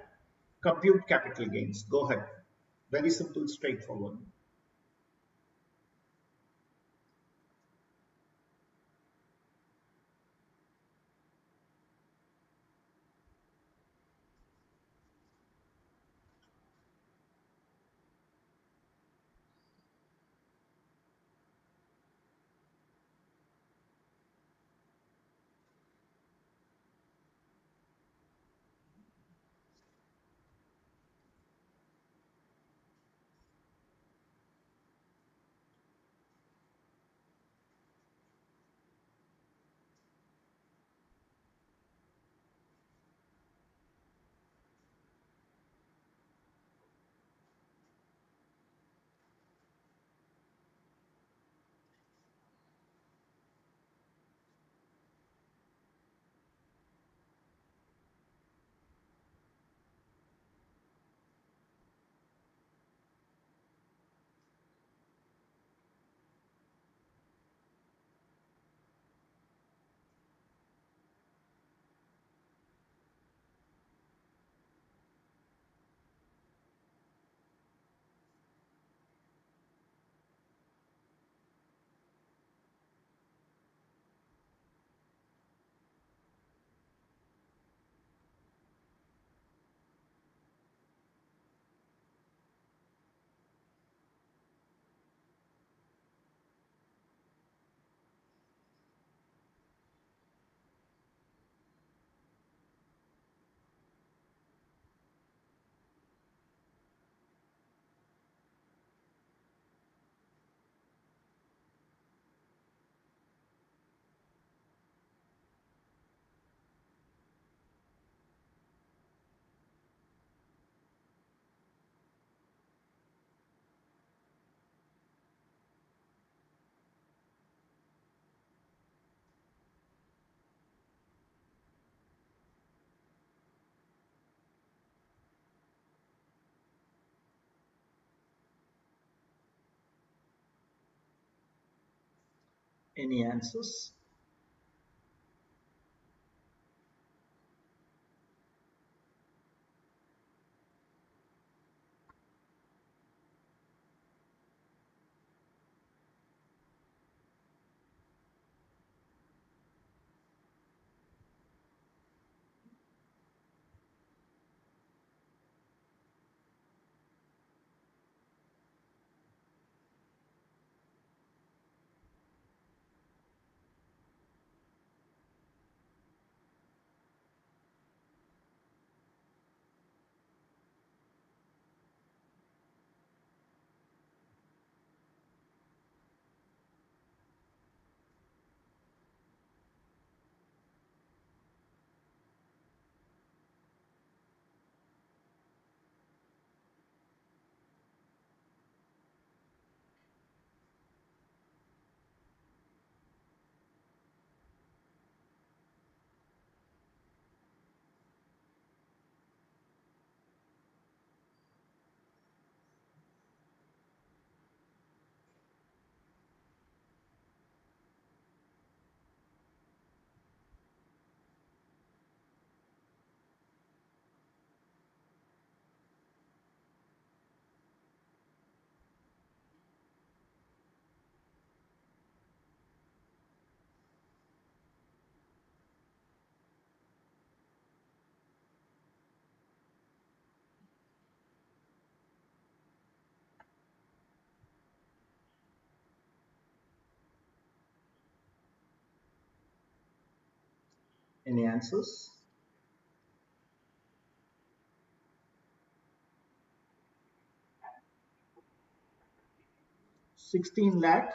Speaker 1: Compute capital gains. Go ahead. Very simple, straightforward. Any answers? Any answers? 16 lakh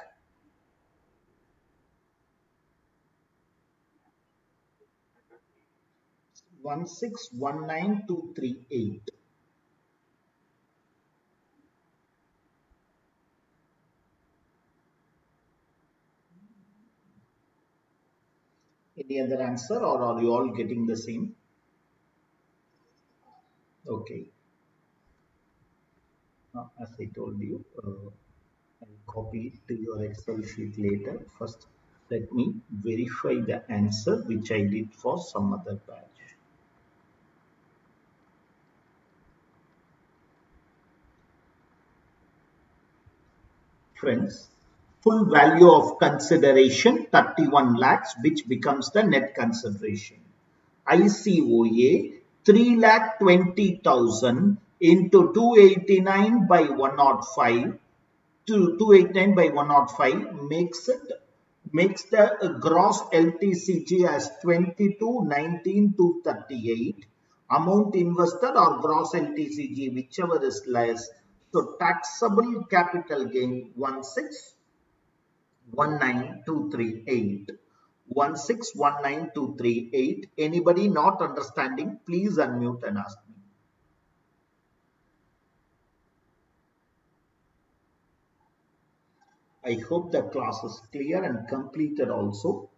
Speaker 1: 1619238. Any other answer, or are you all getting the same? Okay. As I told you, I'll copy it to your Excel sheet later. First, let me verify the answer which I did for some other batch. Friends, full value of consideration 31 lakhs, which becomes the net consideration. ICOA 3 lakh 20,000 into 289 by 105 to 289 by 105 makes the gross LTCG as 2219,238. Amount invested or gross LTCG, whichever is less. So taxable capital gain 1619238. 1619238. Anybody not understanding, please unmute and ask me. I hope the class is clear and completed also.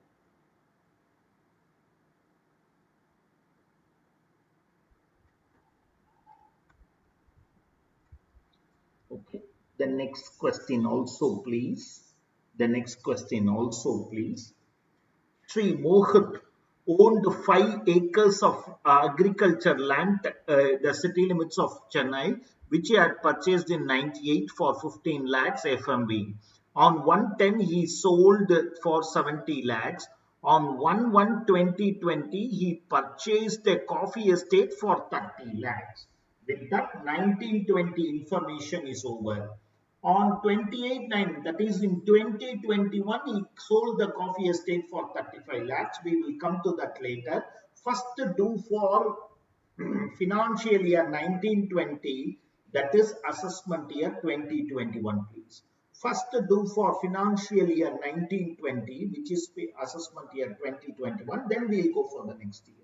Speaker 1: Okay. The next question also, please. The next question also, please. Sri Mohit owned 5 acres of agriculture land, the city limits of Chennai, which he had purchased in 98 for 15 lakhs FMB. On 110, he sold for 70 lakhs. On 1/1/2020, he purchased a coffee estate for 30 lakhs. With that, 1920 information is over. On 28/9, that is in 2021, he sold the coffee estate for 35 lakhs. We will come to that later. First, do for financial year 1920, that is assessment year 2021, please. First, do for financial year 1920, which is assessment year 2021, then we will go for the next year.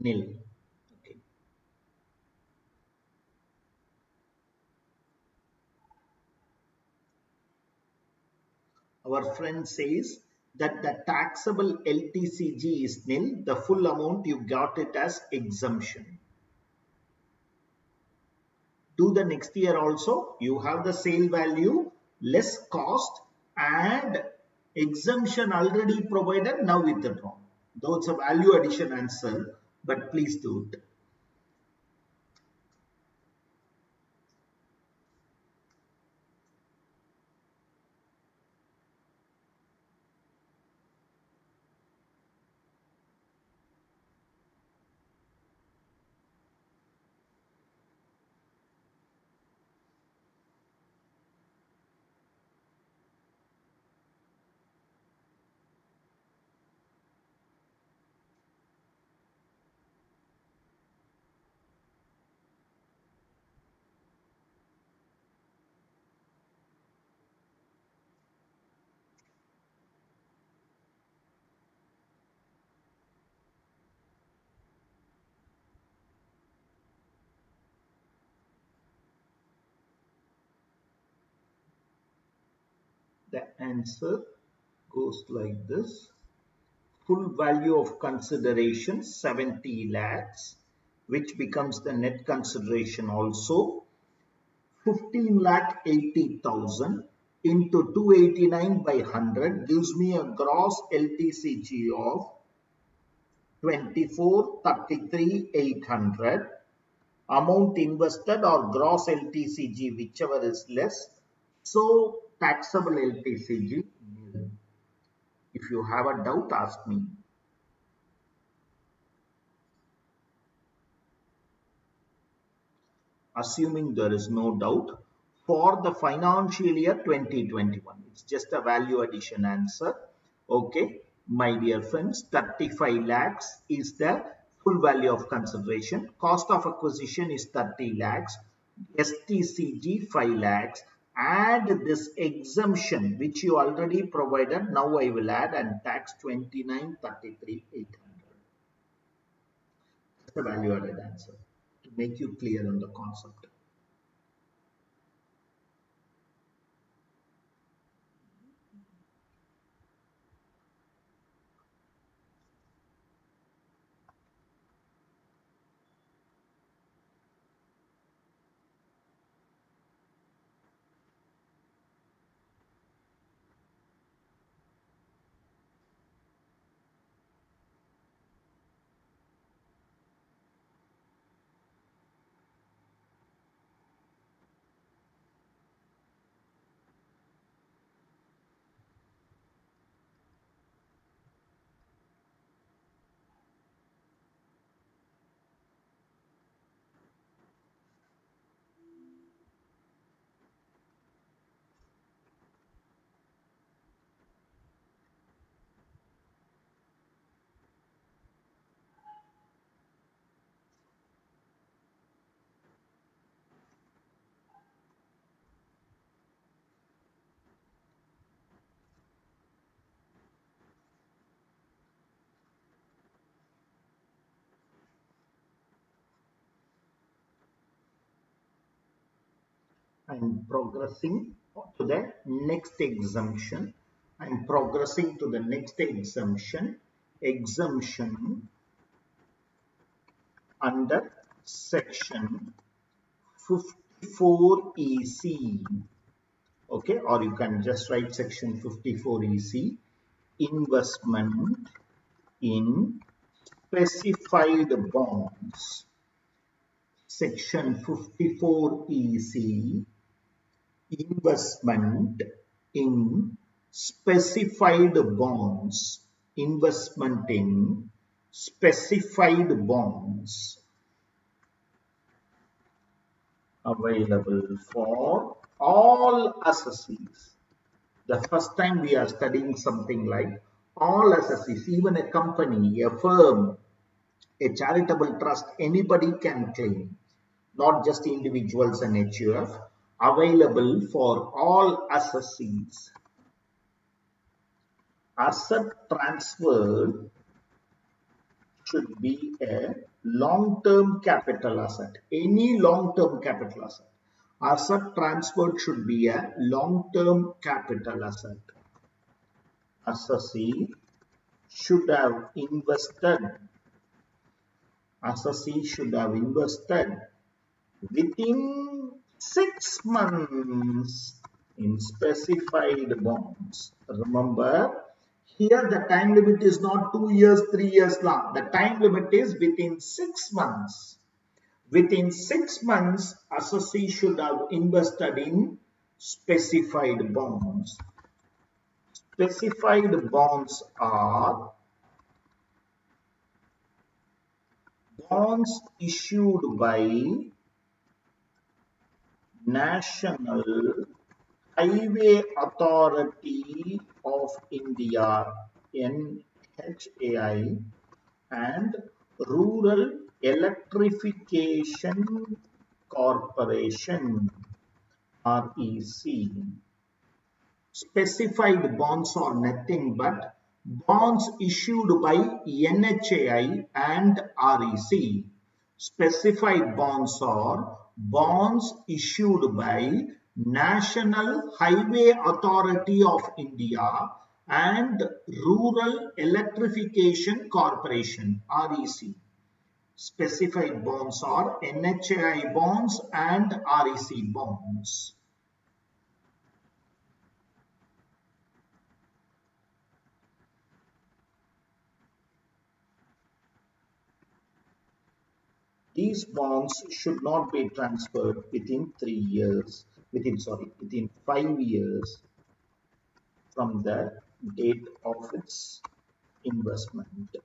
Speaker 1: nil. Okay. Our friend says that the taxable LTCG is nil. The full amount you got it as exemption. Do the next year also. You have the sale value, less cost, and exemption already provided. Now withdraw. Though it's a value addition answer, but please do it. The answer goes like this. Full value of consideration 70 lakhs, which becomes the net consideration also 15 lakh 80,000 into 289 by 100 gives me a gross LTCG of 24,33,800. Amount invested or gross LTCG, whichever is less. So taxable LTCG. If you have a doubt, ask me. Assuming there is no doubt, for the financial year 2021, it's just a value addition answer. Okay, my dear friends, 35 lakhs is the full value of consideration. Cost of acquisition is 30 lakhs. STCG 5 lakhs. Add this exemption which you already provided. Now I will add and tax 29,33,800. That's the value added answer to make you clear on the concept. I'm progressing to the next exemption. I'm progressing to the next exemption. Exemption under section 54 EC. Okay, or you can just write section 54 EC. Investment in specified bonds. Section 54 EC. Investment in specified bonds. Investment in specified bonds available for all assessees. The first time we are studying something like all assessees, even a company, a firm, a charitable trust, anybody can claim, not just individuals and HUF, available for all assessees. Asset transferred should be a long-term capital asset. Any long-term capital asset. Asset transferred should be a long-term capital asset. Assessee should have invested. Assessee should have invested within 6 months in specified bonds. Remember, here the time limit is not 2 years, 3 years long. The time limit is within 6 months. Within 6 months, assessee should have invested in specified bonds. Specified bonds are bonds issued by National Highway Authority of India (NHAI) and Rural Electrification Corporation (REC). Specified bonds are nothing but bonds issued by NHAI and REC. Specified bonds are bonds issued by National Highway Authority of India and Rural Electrification Corporation (REC). Specified bonds are NHAI bonds and REC bonds. These bonds should not be transferred within 3 years, within 5 years from the date of its investment.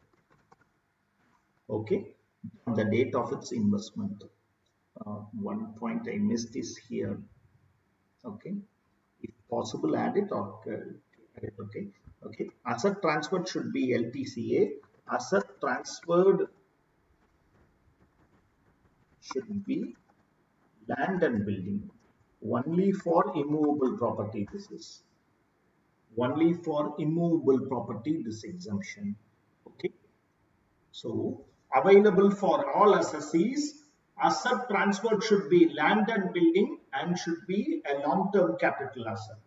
Speaker 1: Okay, from the date of its investment. One point I missed is here. Okay, if possible, add it or add it. Okay, okay. Asset transferred should be LTCA. Asset transferred should be land and building. Only for immovable property this is. Only for immovable property this exemption. Okay. So available for all assessees. Asset transferred should be land and building and should be a long-term capital asset.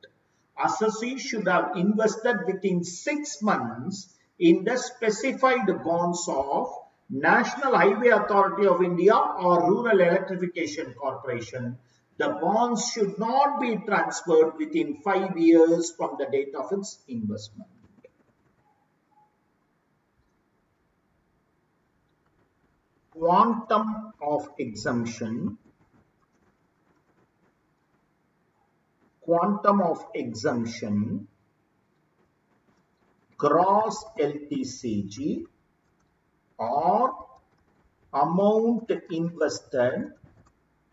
Speaker 1: Assessee should have invested within 6 months in the specified bonds of National Highway Authority of India or Rural Electrification Corporation. The bonds should not be transferred within 5 years from the date of its investment. Quantum of exemption. Quantum of exemption, gross LTCG or amount invested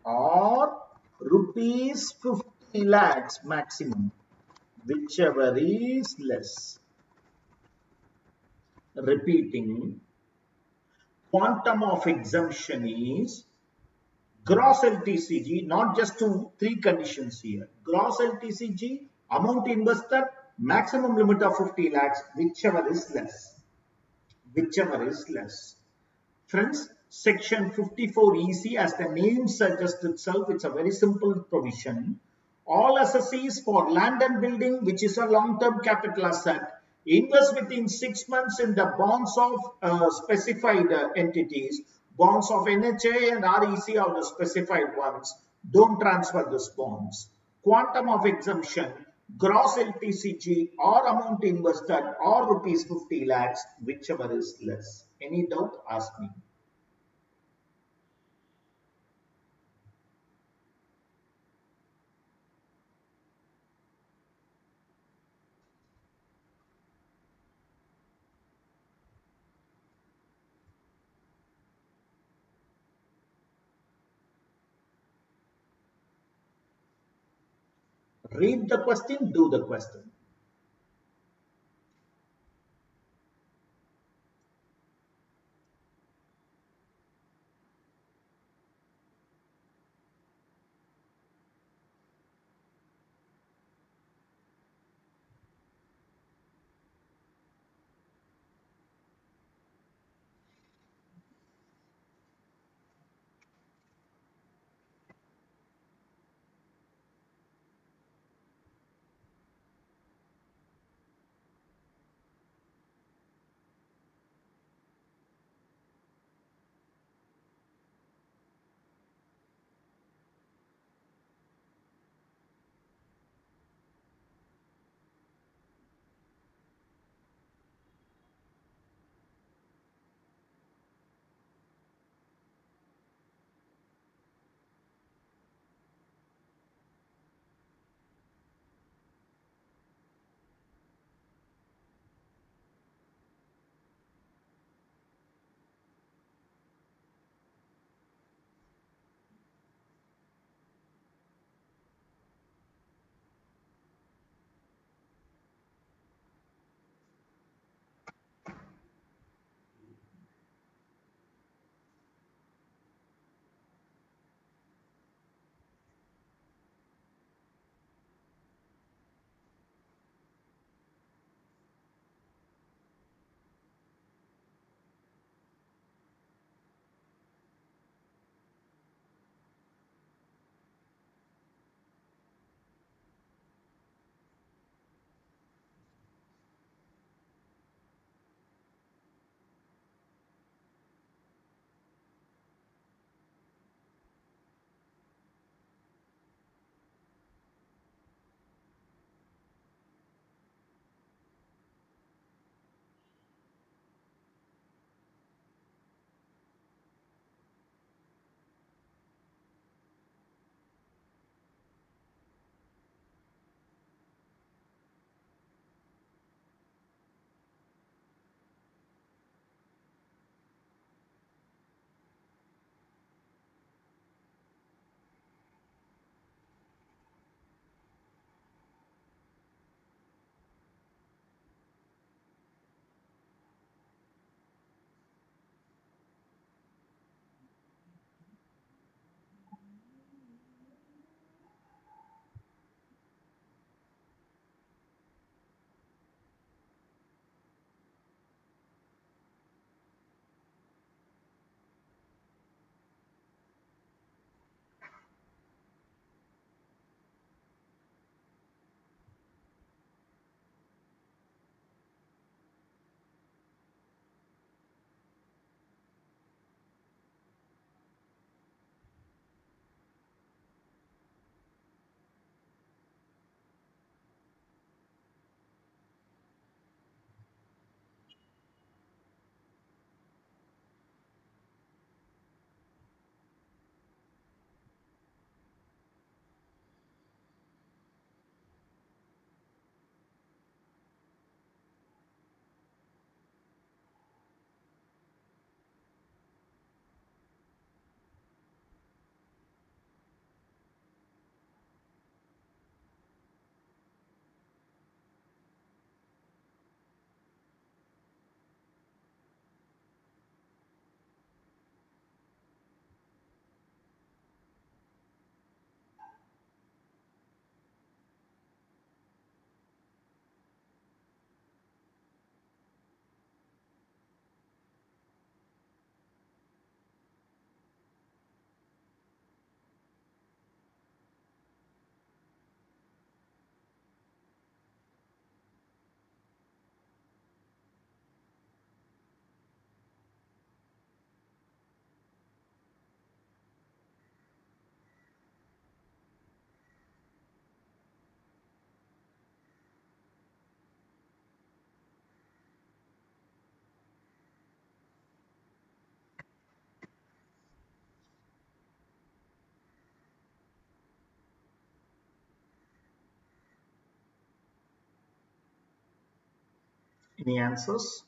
Speaker 1: or rupees 50 lakhs maximum, whichever is less. Repeating, quantum of exemption is gross LTCG, not just 3 conditions here. Gross LTCG, amount invested, maximum limit of 50 lakhs, whichever is less. Whichever is less. Friends, section 54 EC, as the name suggests itself, it's a very simple provision. All assessees for land and building, which is a long-term capital asset, invest within 6 months in the bonds of specified entities. Bonds of NHA and REC are the specified ones. Don't transfer these bonds. Quantum of exemption, gross LTCG or amount invested or rupees 50 lakhs, whichever is less. Any doubt, ask me. Read the question, do the question. Any answers?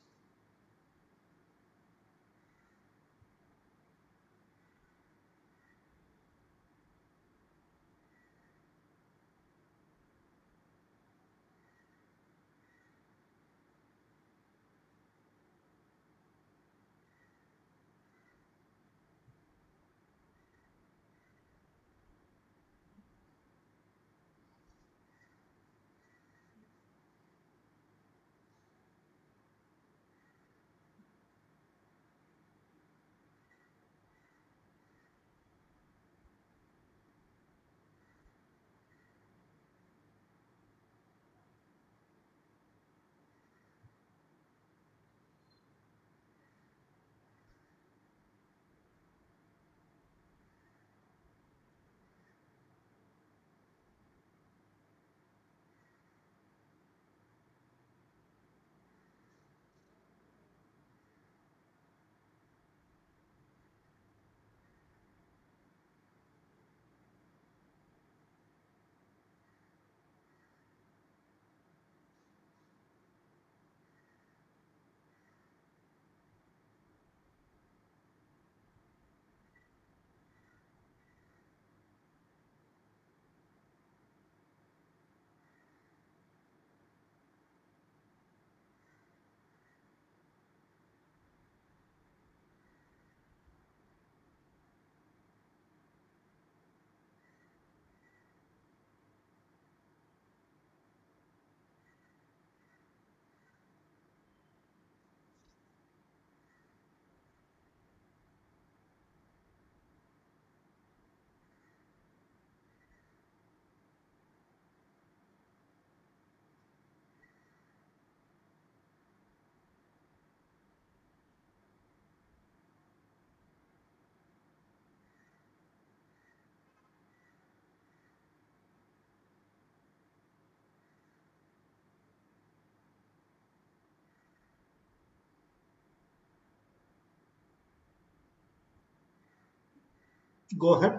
Speaker 1: Go ahead.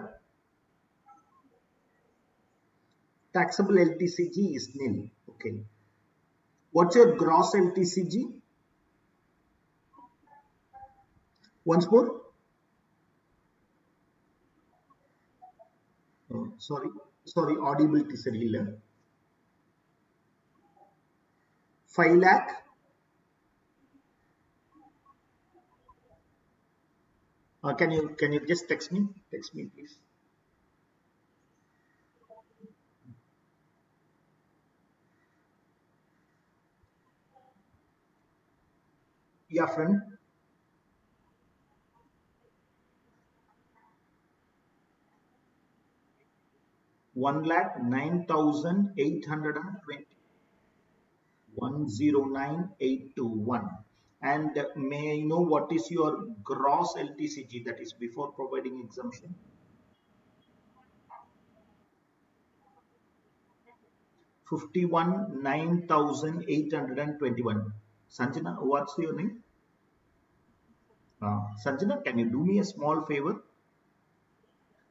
Speaker 1: Taxable LTCG is nil. Okay. What's your gross LTCG? Once more. Sorry, sorry, audibility சரியில்லை. 5 lakh. Can you just text me? Text me, please. Yeah, friend. 1,09,820. 109,821. And may I know what is your gross LTCG, that is before providing exemption? 51,9,821. Sanjana, what's your name? Sanjana, can you do me a small favor?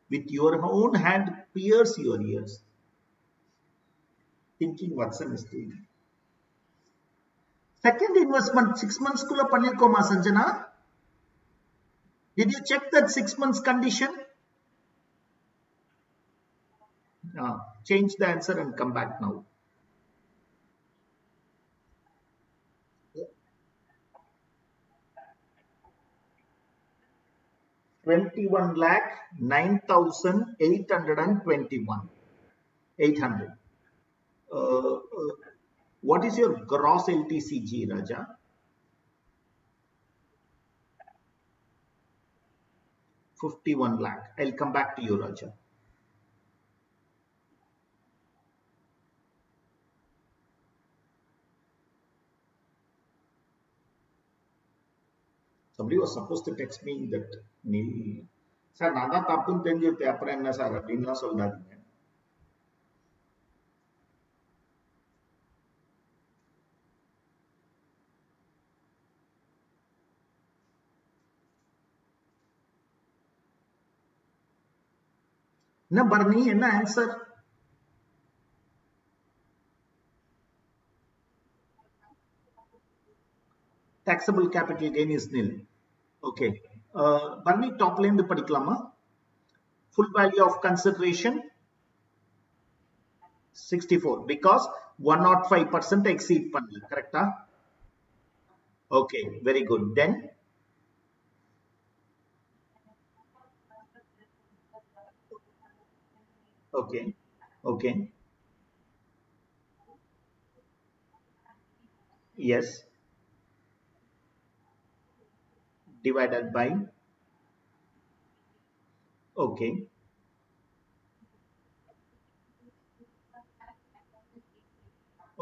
Speaker 1: With your own hand, pierce your ears. Thinking Vathson is doing. Second investment 6 months kulla pannirkoma Sanjana? Did you check that 6 months condition? Change the answer and come back now. 21 lakh 9,821. 800. What is your gross LTCG, Raja? 51 lakh. I'll come back to you, Raja. Somebody was supposed to text me that nil. Sir நான் தான் தப்புன்னு தெரிஞ்சிருக்கேன் அப்புறம் என்ன sir அப்படின்லாம் சொல்லாதீங்க. என்ன பரணி, என்ன answer? taxable capital gain is nil. Okay. Barney top line the padikalama. Full value of consideration 64 because 105% exceed பண்ணல. Correct? Okay. Very good. Then okay. Okay. Yes. Divided by okay.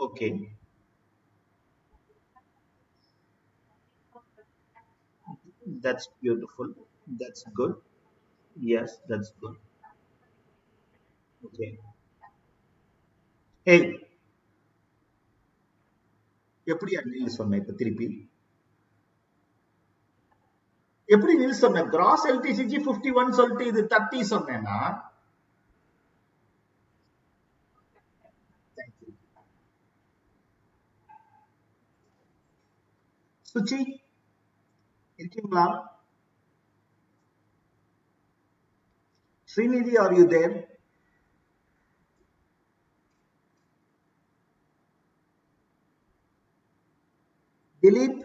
Speaker 1: Okay. That's beautiful. That's good. Yes, that's good. Okay. Hey, எப்படி அன்னில் சொன்ன இப்ப திருப்பி எப்படி நில் சொன்ன cross LTCG 51 சொல்லிட்டு இது 30 சொன்னேன்னா சுச்சி இருக்கீங்களா Srinidhi are you there Dilip,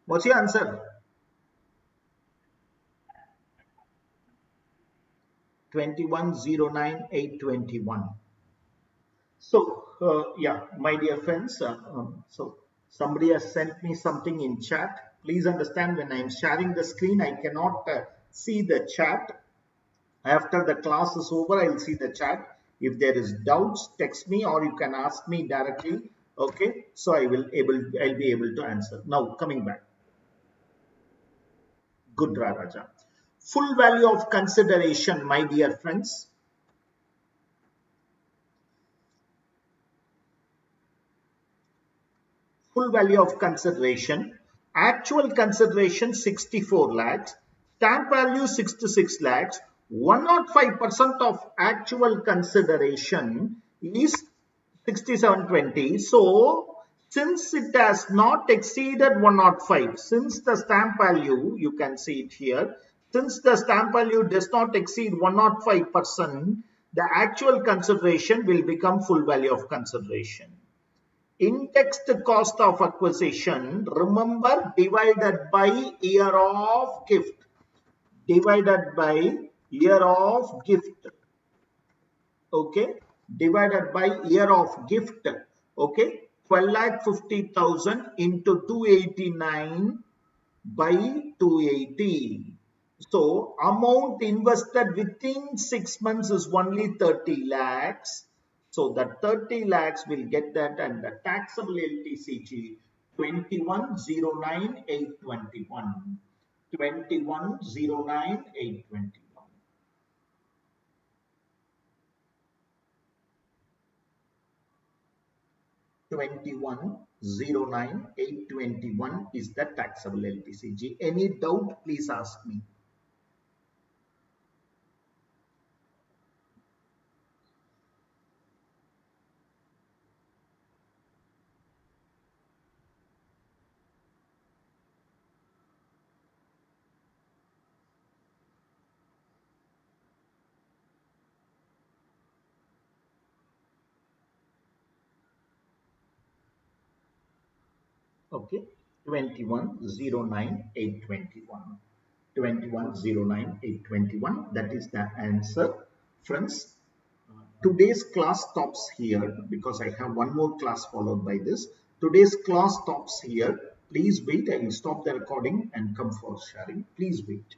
Speaker 1: what's your answer? 21,09,821. So, yeah, my dear friends, so somebody has sent me something in chat. Please understand when I am sharing the screen, I cannot see the chat. After the class is over, I'll see the chat. If there is doubts, text me or you can ask me directly. Okay, so I'll be able to answer. Now coming back. Good Raja. Full value of consideration, my dear friends. Full value of consideration. Actual consideration 64 lakhs. Stamp value 66 lakhs. 105% of actual consideration is 6720. So, since it has not exceeded 105, since the stamp value, you can see it here, since the stamp value does not exceed 105%, the actual consideration will become full value of consideration. Indexed cost of acquisition, remember, divided by year of gift. Divided by year of gift. Okay. Divided by year of gift. Okay. 12,50,000 into 289 by 280. So, amount invested within 6 months is only 30 lakhs. So, that 30 lakhs will get that and the taxable LTCG 21,09,821. 21,09,821. 21,09,821 is the taxable LTCG. Any doubt, please ask me. Okay, 21,09,821. 21,09,821. That is the answer. Friends, today's class stops here because I have one more class followed by this. Today's class stops here. Please wait. I will stop the recording and come for sharing. Please wait.